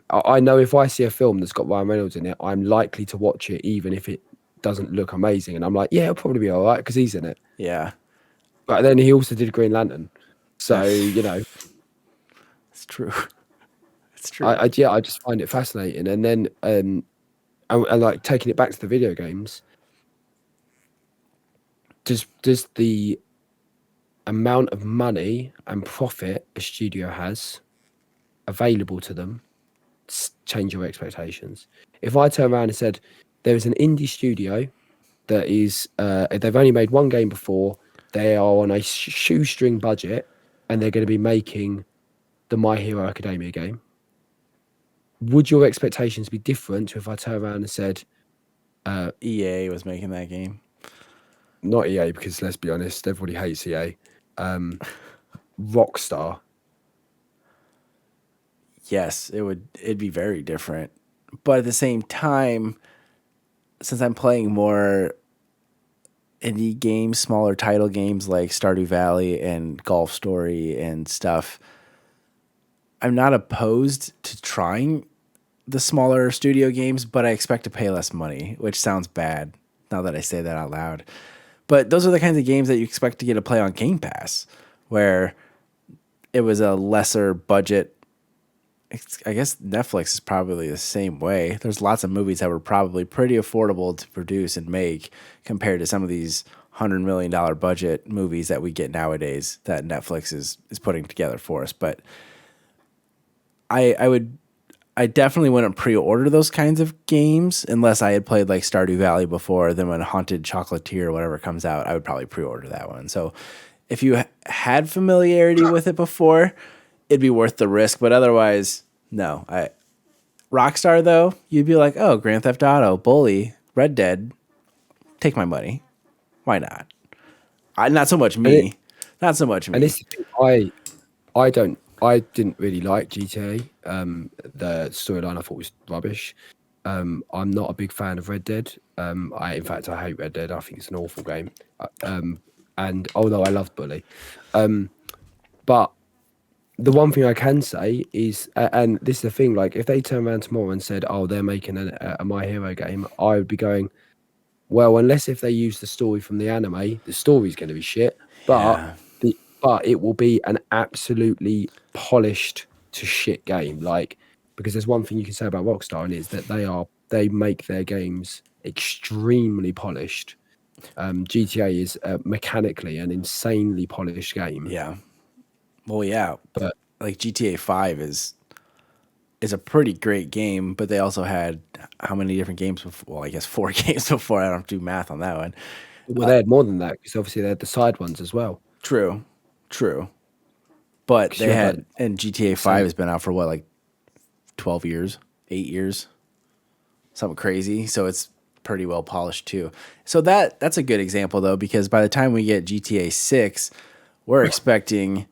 I know if I see a film that's got Ryan Reynolds in it, I'm likely to watch it even if it doesn't look amazing. And I'm like, yeah, it'll probably be all right because he's in it. Yeah. But then he also did Green Lantern, so you know, It's true. It's true. I just find it fascinating. And then, and like taking it back to the video games, does the amount of money and profit a studio has available to them change your expectations? If I turn around and said there is an indie studio that is they've only made one game before, they are on a shoestring budget, and they're going to be making the My Hero Academia game, would your expectations be different to if I turn around and said EA was making that game. not EA, because let's be honest, everybody hates EA, Rockstar? Yes, it'd be very different. But at the same time, since I'm playing more indie games, smaller title games like Stardew Valley and Golf Story and stuff, I'm not opposed to trying the smaller studio games, but I expect to pay less money, which sounds bad now that I say that out loud. But those are the kinds of games that you expect to get to play on Game Pass, where it was a lesser budget. I guess Netflix is probably the same way. There's lots of movies that were probably pretty affordable to produce and make compared to some of these $100 million budget movies that we get nowadays that Netflix is putting together for us. But I definitely wouldn't pre-order those kinds of games unless I had played like Stardew Valley before. Then when Haunted Chocolatier or whatever comes out, I would probably pre-order that one. So if you had familiarity with it before, it'd be worth the risk. But otherwise, no. Rockstar though, you'd be like, oh, Grand Theft Auto, Bully, Red Dead, take my money. Why not? Not so much me. Not so much And me. this, I didn't really like GTA. The storyline I thought was rubbish. I'm not a big fan of Red Dead. In fact, I hate Red Dead. I think it's an awful game. And although I loved Bully, but the one thing I can say is, and this is the thing, like if they turn around tomorrow and said, "Oh, they're making a My Hero game," I would be going, well, unless if they use the story from the anime, the story's going to be shit. But Yeah. but it will be an absolutely polished to shit game. Like, because there's one thing you can say about Rockstar, and it's that they make their games extremely polished. GTA is mechanically an insanely polished game. Yeah. Well, yeah. But Like GTA 5 is a pretty great game, but they also had how many different games before? Well, I guess 4 games before. I don't have to do math on that one. they had more than that because obviously they had the side ones as well. True. True. But 'Cause they you had, had, like, and GTA 5 has been out for what, like 12 years, 8 years, something crazy. So it's pretty well polished too. So that's a good example though, because by the time we get GTA 6, we're expecting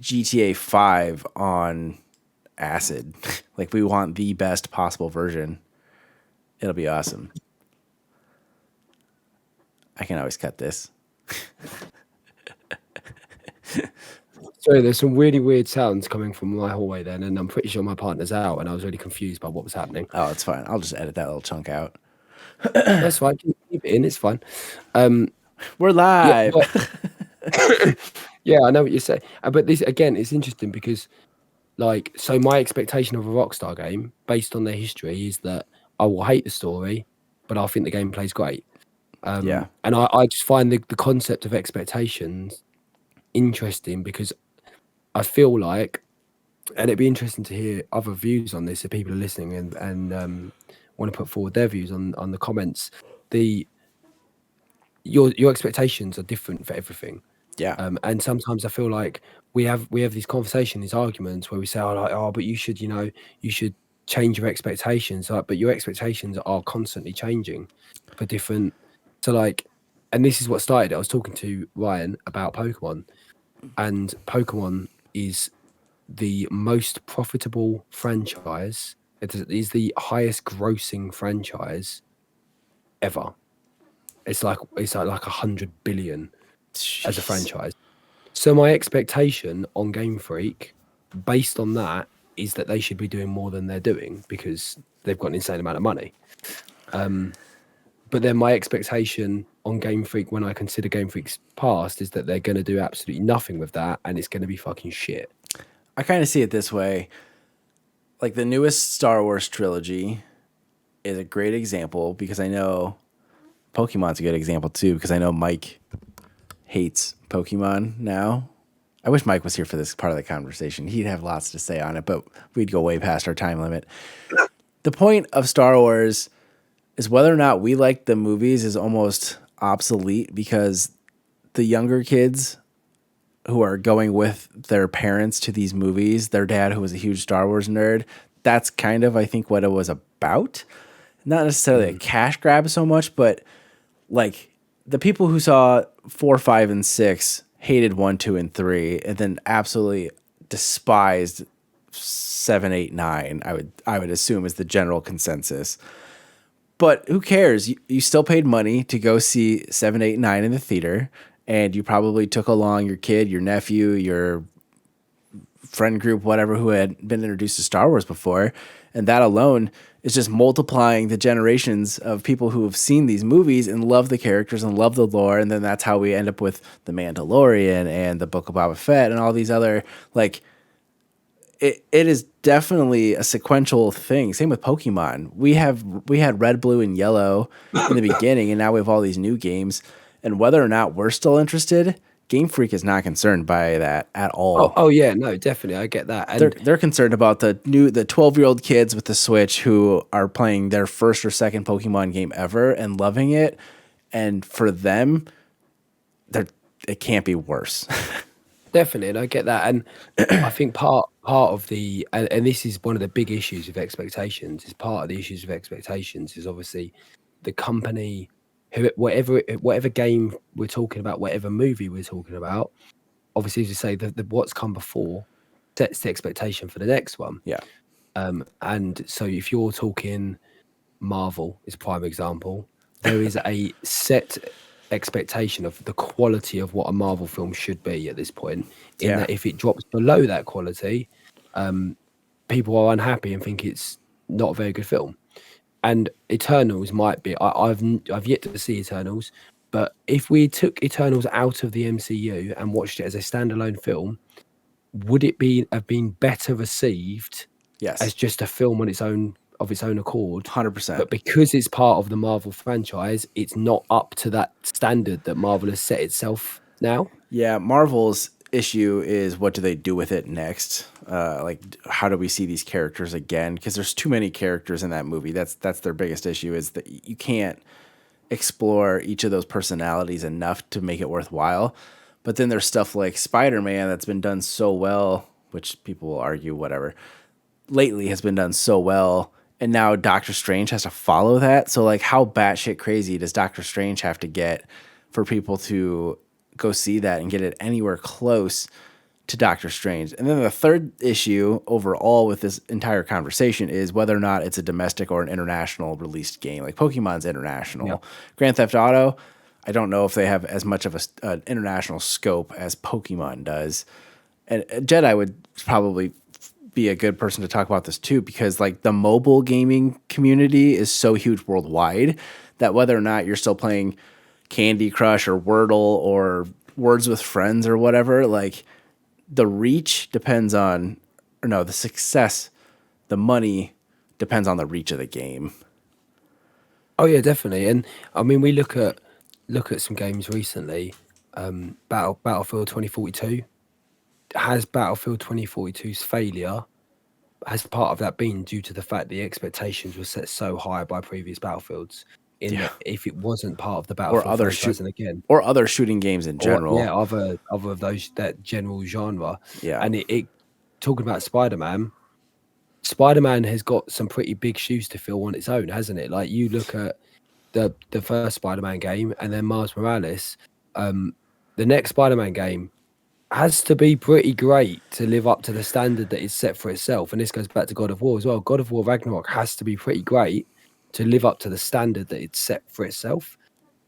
GTA 5 on acid. Like, we want the best possible version. It'll be awesome. I can always cut this. Sorry, there's some really weird sounds coming from my hallway then, and I'm pretty sure my partner's out, and I was really confused by what was happening. Oh, it's fine. I'll just edit that little chunk out. That's fine. Keep it in. It's fine. We're Yeah, live. yeah, I know what you're saying. But this again, it's interesting because, like, so my expectation of a Rockstar game, based on their history, is that I will hate the story, but I think the gameplay's great. Yeah. And I just find the concept of expectations interesting because I feel like, and it'd be interesting to hear other views on this if people are listening and want to put forward their views on the comments. Your expectations are different for everything. Yeah. And sometimes I feel like we have these conversations, these arguments where we say, but you should, you should change your expectations. Like, but your expectations are constantly changing for different. So like, and this is what started it. I was talking to Ryan about Pokemon, and Pokemon is the most profitable franchise. It is the highest grossing franchise ever. It's like 100 billion as a Jeez. franchise. So my expectation on Game Freak, based on that, is that they should be doing more than they're doing because they've got an insane amount of money. But then my expectation on Game Freak, when I consider Game Freak's past, is that they're going to do absolutely nothing with that, and it's going to be fucking shit. I kind of see it this way. Like, the newest Star Wars trilogy is a great example because I know Pokemon's a good example too because I know Mike hates Pokemon now. I wish Mike was here for this part of the conversation. He'd have lots to say on it, but we'd go way past our time limit. The point of Star Wars is whether or not we like the movies is almost obsolete because the younger kids who are going with their parents to these movies, their dad who was a huge Star Wars nerd, that's kind of, I think, what it was about. Not necessarily a cash grab so much, but like the people who saw 4, 5, and 6 hated 1, 2, and 3, and then absolutely despised 7, 8, 9. I would assume is the general consensus. But who cares? You still paid money to go see 7, 8, 9 in the theater, and you probably took along your kid, your nephew, your friend group, whatever, who had been introduced to Star Wars before. And that alone is just multiplying the generations of people who have seen these movies and love the characters and love the lore. And then that's how we end up with The Mandalorian and the Book of Boba Fett and all these other, like, it is definitely a sequential thing. Same with Pokemon. We had Red, Blue, and Yellow in the beginning, and now we have all these new games. And whether or not we're still interested, Game Freak is not concerned by that at all. Oh yeah, no, definitely, I get that. And They're concerned about the 12-year-old kids with the Switch who are playing their first or second Pokemon game ever and loving it. And for them, it can't be worse. definitely, and I get that. And I think part of the and this is one of the big issues with expectations. Is part of the issues with expectations is obviously the company, whatever game we're talking about, whatever movie we're talking about. Obviously, as you say, the what's come before sets the expectation for the next one. Yeah. And so if you're talking Marvel, is a prime example, there is a set expectation of the quality of what a Marvel film should be at this point. That if it drops below that quality, people are unhappy and think it's not a very good film. And Eternals might be. I've yet to see Eternals, but if we took Eternals out of the MCU and watched it as a standalone film, would it have been better received Yes. as just a film on its own accord? 100%. But because it's part of the Marvel franchise, it's not up to that standard that Marvel has set itself now. Yeah, Marvel's issue is what do they do with it next? Like, how do we see these characters again? Because there's too many characters in that movie. That's their biggest issue is that you can't explore each of those personalities enough to make it worthwhile. But then there's stuff like Spider-Man that's been done so well, which people will argue, whatever, lately has been done so well. And now Doctor Strange has to follow that. So, like, how batshit crazy does Doctor Strange have to get for people to go see that and get it anywhere close to Doctor Strange. And then the third issue overall with this entire conversation is whether or not it's a domestic or an international released game. Like Pokemon's international. Yep. Grand Theft Auto, I don't know if they have as much of an international scope as Pokemon does. And Jedi would probably be a good person to talk about this too, because like the mobile gaming community is so huge worldwide that whether or not you're still playing Candy Crush or Wordle or Words with Friends or whatever, like the reach depends on, or no, the success, the money depends on the reach of the game. Oh yeah, definitely. And I mean, we look at some games recently. Battlefield 2042 has Battlefield 2042's failure. Has part of that been due to the fact the expectations were set so high by previous Battlefields? That if it wasn't part of the Battlefield franchise, and again, or other shooting games in general, other of those, that general genre, and it talking about Spider-Man has got some pretty big shoes to fill on its own, hasn't it? Like you look at the first Spider-Man game and then Miles Morales, the next Spider-Man game has to be pretty great to live up to the standard that is set for itself. And this goes back to God of War as well. God of War Ragnarok has to be pretty great to live up to the standard that it's set for itself.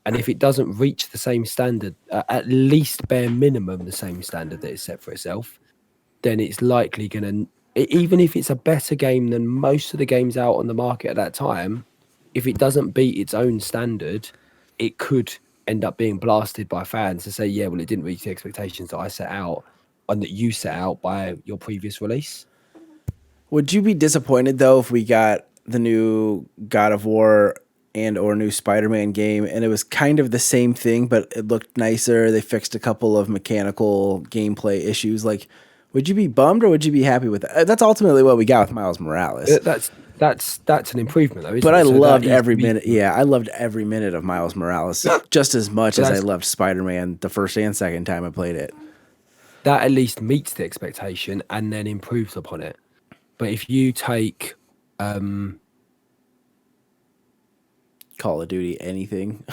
And if it doesn't reach the same standard, at least bare minimum the same standard that it's set for itself, then it's likely going to, even if it's a better game than most of the games out on the market at that time, if it doesn't beat its own standard, it could end up being blasted by fans to say, yeah, well, it didn't reach the expectations that I set out and that you set out by your previous release. Would you be disappointed though if we got the new God of War and or new Spider-Man game and it was kind of the same thing, but it looked nicer? They fixed a couple of mechanical gameplay issues. Like, would you be bummed or would you be happy with that? That's ultimately what we got with Miles Morales. That's an improvement though, isn't but it? I loved every minute. Yeah, I loved every minute of Miles Morales just as much as I loved Spider-Man the first and second time I played it. That at least meets the expectation and then improves upon it. But if you take Call of Duty, anything.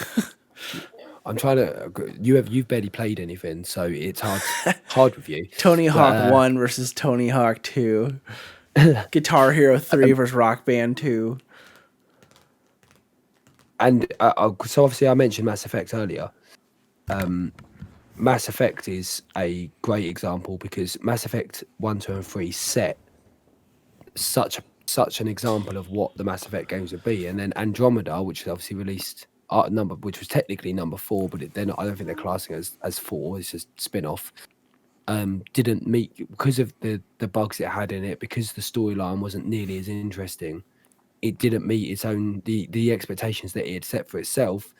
I'm trying to. You've barely played anything, so it's hard with you. Tony Hawk 1 versus Tony Hawk 2. Guitar Hero 3 versus Rock Band 2. And so obviously I mentioned Mass Effect earlier. Mass Effect is a great example because Mass Effect 1, 2, and 3 set such an example of what the Mass Effect games would be. And then Andromeda, which was obviously released which was technically number 4, but I don't think they're classing it as 4. It's just spin-off. Didn't meet because of the bugs it had in it, because the storyline wasn't nearly as interesting. It didn't meet its own the expectations that it had set for itself.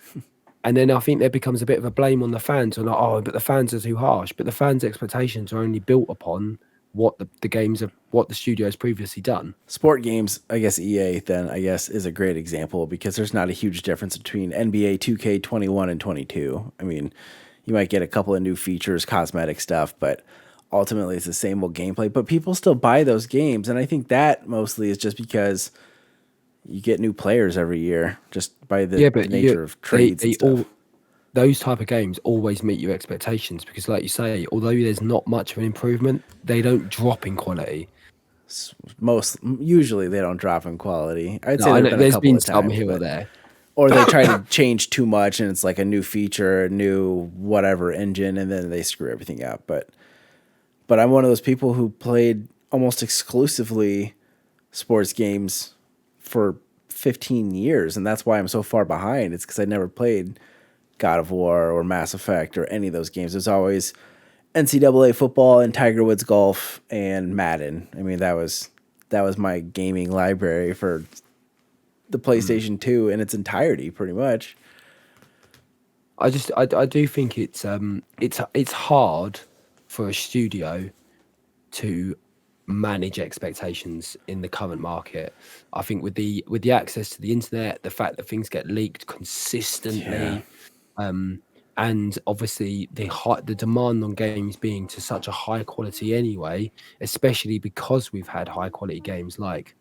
And then I think there becomes a bit of a blame on the fans, on like, but the fans are too harsh. But the fans' expectations are only built upon what the games of what the studio has previously done. Sport games, I guess EA then is a great example because there's not a huge difference between NBA 2K 21 and 22. I mean, you might get a couple of new features, cosmetic stuff, but ultimately it's the same old gameplay. But people still buy those games, and I think that mostly is just because you get new players every year just by the nature of trades and stuff. Those type of games always meet your expectations because, like you say, although there's not much of an improvement, they don't drop in quality. Usually they don't drop in quality. I'd say there's been some here or there. Or they try to change too much and it's like a new feature, a new whatever engine, and then they screw everything up. But I'm one of those people who played almost exclusively sports games for 15 years, and that's why I'm so far behind. It's because I never played God of War or Mass Effect or any of those games. It was always NCAA football and Tiger Woods golf and Madden. I mean, that was my gaming library for the PlayStation 2 in its entirety, pretty much. I do think it's hard for a studio to manage expectations in the current market. I think with the access to the internet, the fact that things get leaked consistently, and obviously the demand on games being to such a high quality anyway, especially because we've had high quality games like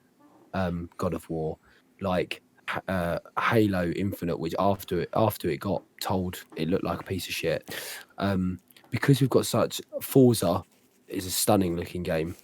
God of War, like Halo Infinite, which after it got told it looked like a piece of shit. Because we've got such Forza is a stunning looking game.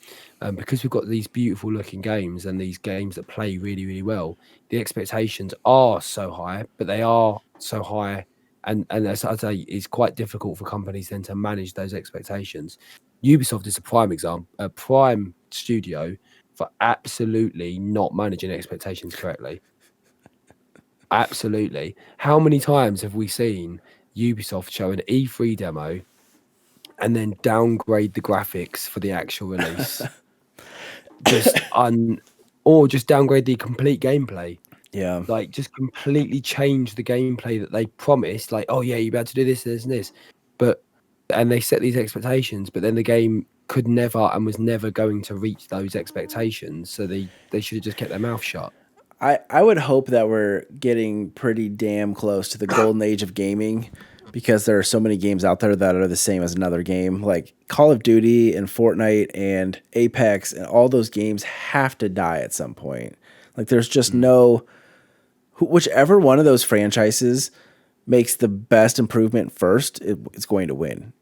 Because we've got these beautiful looking games and these games that play really, really well, the expectations are so high, but they are so high, and as I say, it's quite difficult for companies then to manage those expectations. Ubisoft is a prime example, a prime studio for absolutely not managing expectations correctly. Absolutely. How many times have we seen Ubisoft show an E3 demo and then downgrade the graphics for the actual release? Or just downgrade the complete gameplay. Yeah. Like just completely change the gameplay that they promised. Like, oh yeah, you're about to do this, this, and this. And they set these expectations, but then the game could never and was never going to reach those expectations. So they should have just kept their mouth shut. I would hope that we're getting pretty damn close to the golden age of gaming, because there are so many games out there that are the same as another game. Like Call of Duty and Fortnite and Apex and all those games have to die at some point. Like there's just no, whichever one of those franchises makes the best improvement first, it's going to win.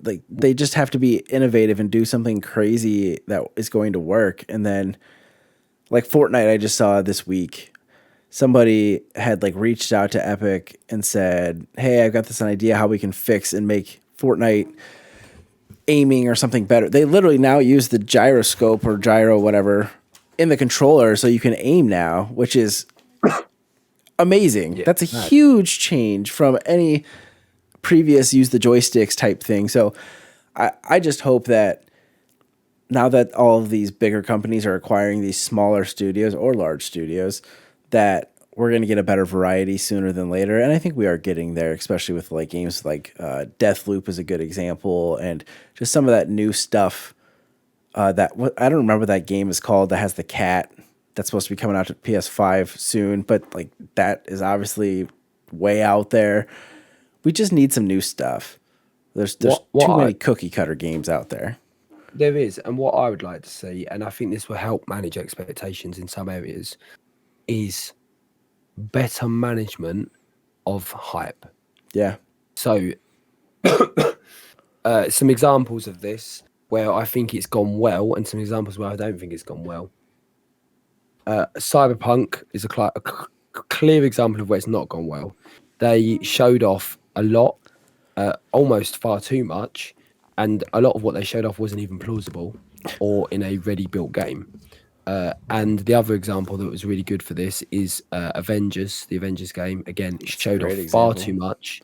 Like they just have to be innovative and do something crazy that is going to work. And then like Fortnite, I just saw this week, somebody had like reached out to Epic and said, "Hey, I've got this idea how we can fix and make Fortnite aiming or something better." They literally now use the gyroscope or gyro whatever in the controller so you can aim now, which is amazing. Yeah, That's a huge change from any previous use the joysticks type thing. So I just hope that now that all of these bigger companies are acquiring these smaller studios or large studios, that we're going to get a better variety sooner than later. And I think we are getting there, especially with like games like Deathloop is a good example, and just some of that new stuff I don't remember what that game is called that has the cat that's supposed to be coming out to PS5 soon, but like that is obviously way out there. We just need some new stuff. There's too many cookie cutter games out there. There is, and what I would like to see, and I think this will help manage expectations in some areas, is better management of hype. Yeah. So, some examples of this where I think it's gone well, and some examples where I don't think it's gone well. Cyberpunk is a clear example of where it's not gone well. They showed off a lot, almost far too much, and a lot of what they showed off wasn't even plausible or in a ready-built game. And the other example that was really good for this is Avengers, the Avengers game. Again, it showed off far too much,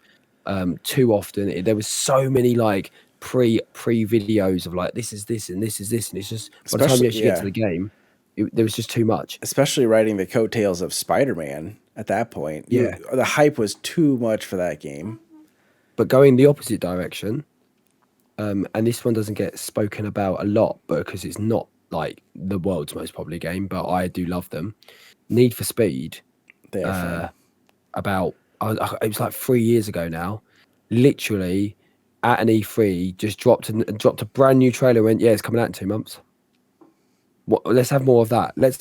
too often. There was so many like pre videos of like this is this and this is this, and it's just by the time you actually get to the game, there was just too much. Especially riding the coattails of Spider-Man at that point. Yeah, the hype was too much for that game. But going the opposite direction, and this one doesn't get spoken about a lot, but because it's not like the world's most popular game, but I do love them. Need for Speed. They are about it was like 3 years ago now. Literally at an E3, just dropped a brand new trailer. And went, yeah, it's coming out in 2 months. Let's have more of that. Let's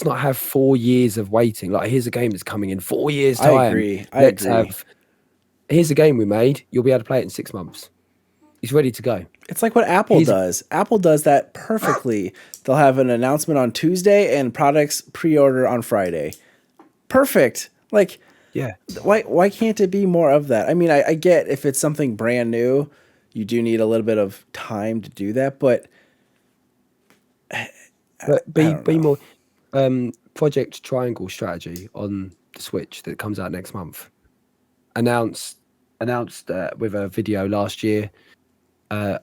not have 4 years of waiting. Like here's a game that's coming in 4 years time. I agree. Here's a game we made. You'll be able to play it in 6 months. It's ready to go. It's like what Apple does. Apple does that perfectly. They'll have an announcement on Tuesday and products pre-order on Friday. Perfect. Like, yeah. Why can't it be more of that? I mean, I get if it's something brand new, you do need a little bit of time to do that, but be more. Project Triangle Strategy on the Switch that comes out next month. Announced with a video last year.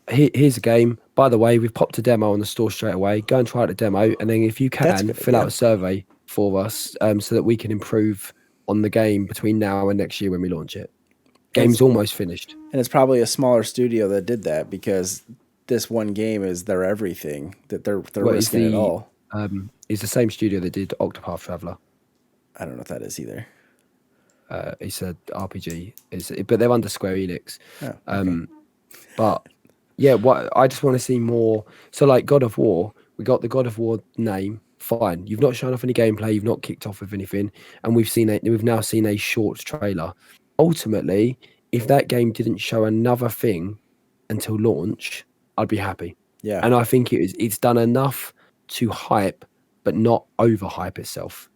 Here's a game. By the way, we've popped a demo on the store straight away. Go and try out the demo, and then if you can, fill out a survey for us, so that we can improve on the game between now and next year when we launch it. Game's almost finished, and it's probably a smaller studio that did that because this one game is their everything. That they're risking it all. It's the same studio that did Octopath Traveler. I don't know what that is either. It's a RPG. But they're under Square Enix. Oh, okay. But yeah, I just want to see more. So like God of War, we got the God of War name fine. You've not shown off any gameplay. You've not kicked off with anything, and we've now seen a short trailer. Ultimately, if that game didn't show another thing until launch, I'd be happy. Yeah. And I think it's done enough to hype, but not overhype itself.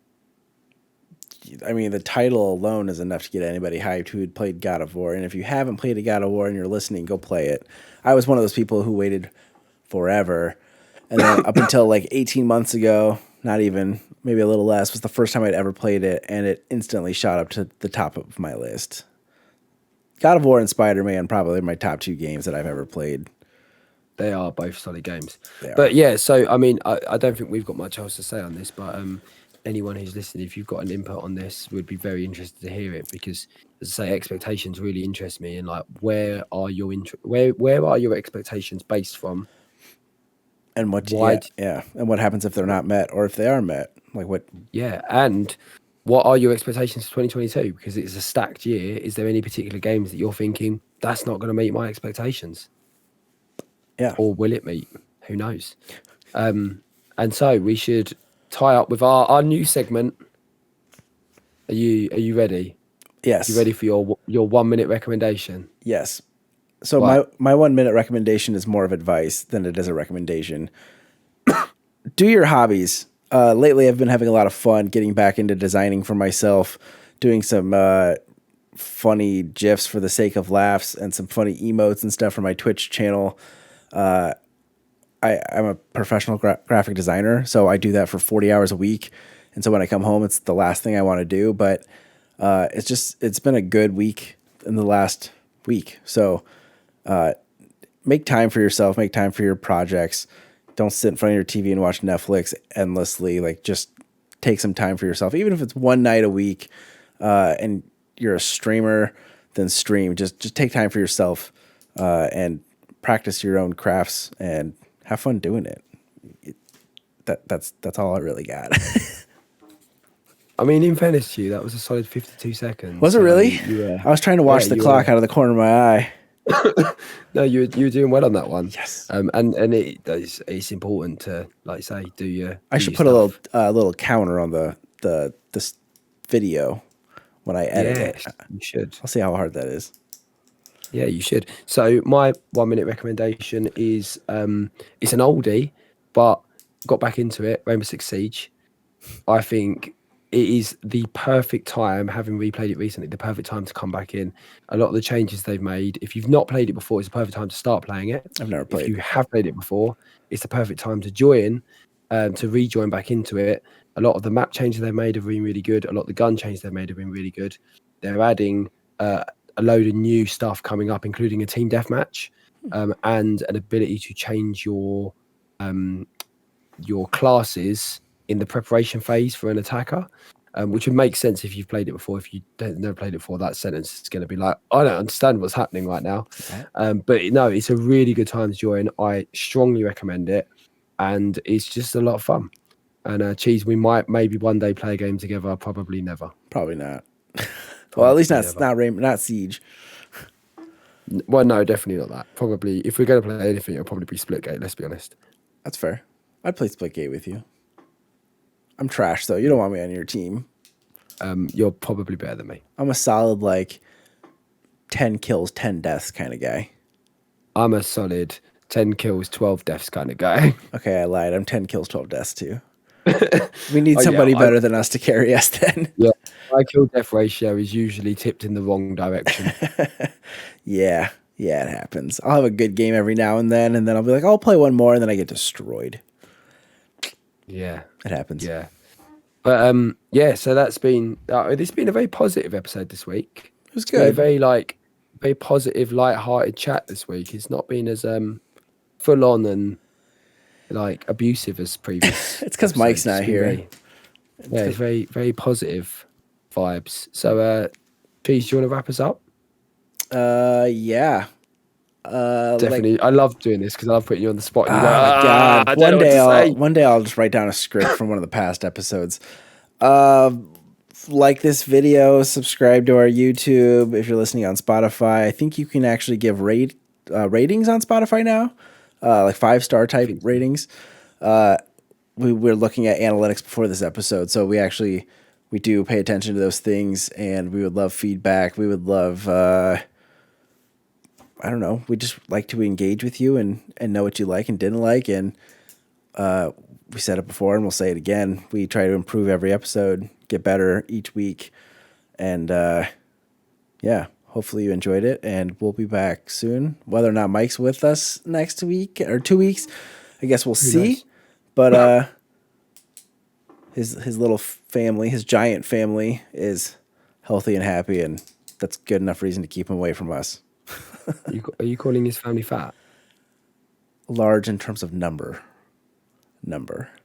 I mean, the title alone is enough to get anybody hyped who had played God of War. And if you haven't played a God of War and you're listening, go play it. I was one of those people who waited forever. And then up until like 18 months ago, not even, maybe a little less, was the first time I'd ever played it. And it instantly shot up to the top of my list. God of War and Spider-Man probably my top 2 games that I've ever played. They are both solid games. They But are. yeah, so I mean, I don't think we've got much else to say on this, but anyone who's listening, if you've got an input on this, would be very interested to hear it, because as I say, expectations really interest me, and like where are your expectations based from? And what? Why? Yeah. And what happens if they're not met, or if they are met? Like what? Yeah, and what are your expectations for 2022? Because it's a stacked year. Is there any particular games that you're thinking that's not going to meet my expectations? Yeah. Or will it meet? Who knows? And so we should tie up with our new segment. Are you ready? Yes. You ready for your 1 minute recommendation? Yes. So What? my 1 minute recommendation is more of advice than it is a recommendation. Do your hobbies. Lately, I've been having a lot of fun getting back into designing for myself, doing some funny GIFs for the sake of laughs and some funny emotes and stuff for my Twitch channel. I'm a professional graphic designer, so I do that for 40 hours a week. And so when I come home, it's the last thing I want to do. But it's been a good week in the last week. So make time for yourself, make time for your projects. Don't sit in front of your TV and watch Netflix endlessly. Like, just take some time for yourself, even if it's one night a week. And you're a streamer, then stream. Just take time for yourself and practice your own crafts and have fun doing it. That's all I really got. I mean, in fairness to you, that was a solid 52 seconds. Was it really? I was trying to watch the clock out of the corner of my eye. No, you were doing well on that one. Yes. And it's important to, like you say, do your. I should put a little counter on this video when I edit it. You should. I'll see how hard that is. Yeah, you should. So my 1 minute recommendation is it's an oldie, but got back into it. Rainbow Six Siege. I think it is the perfect time, having replayed it recently, the perfect time to come back in. A lot of the changes they've made, if you've not played it before, it's the perfect time to start playing it. I've never played. If you have played it before, it's the perfect time to join, to rejoin back into it. A lot of the map changes they've made have been really good. A lot of the gun changes they've made have been really good. They're adding a load of new stuff coming up, including a team deathmatch and an ability to change your classes in the preparation phase for an attacker, which would make sense if you've played it before. If you never played it before, that sentence is going to be like, I don't understand what's happening right now. But no, it's a really good time to join. I strongly recommend it, and it's just a lot of fun. And Cheese, we might maybe one day play a game together. Probably never. Probably not. Well, at least not Siege. Well, no, definitely not that. Probably, if we're going to play anything, it'll probably be Splitgate. Let's be honest. That's fair. I'd play Splitgate with you. I'm trash, though. You don't want me on your team. You're probably better than me. I'm a solid, like, 10 kills, 10 deaths kind of guy. I'm a solid 10 kills, 12 deaths kind of guy. Okay, I lied. I'm 10 kills, 12 deaths, too. We need somebody better than us to carry us then. Yeah, my kill-death ratio is usually tipped in the wrong direction. Yeah, it happens. I'll have a good game every now and then I'll be like, I'll play one more, and then I get destroyed. Yeah. It happens. Yeah. But yeah, so that's been it's been a very positive episode this week. It was good. Very positive, light-hearted chat this week. It's not been as full on and like abusive as previous. It's because Mike's not here. It's very, very positive vibes. So Cheese, do you want to wrap us up? Yeah. Definitely. I love doing this because I love putting you on the spot. And you go, God. God. One day I'll just write down a script from one of the past episodes. Like this video, subscribe to our YouTube. If you're listening on Spotify, I think you can actually give ratings on Spotify now, like 5-star type ratings. we were looking at analytics before this episode, so we do pay attention to those things, and we would love feedback. We would love I don't know. We just like to engage with you and know what you like and didn't like, and we said it before and we'll say it again. We try to improve every episode, get better each week, and yeah. Hopefully you enjoyed it, and we'll be back soon. Whether or not Mike's with us next week or 2 weeks, I guess we'll see. knows? But his little family, his giant family, is healthy and happy, and that's good enough reason to keep him away from us. Are you calling his family fat? Large in terms of number.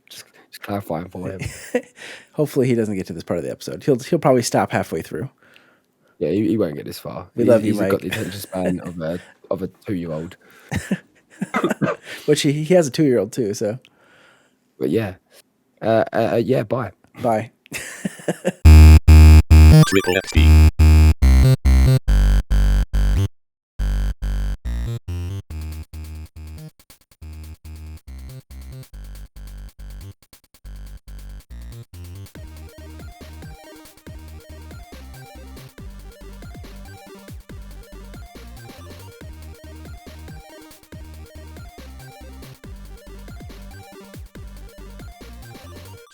Just clarifying for him. Hopefully he doesn't get to this part of the episode. He'll probably stop halfway through. Yeah, he won't get this far. We love you, He's Mike. got the attention span of a 2-year-old. Which he has a 2-year-old too. So But yeah, yeah. Bye. bye. Triple XP.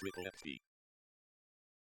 Triple XP.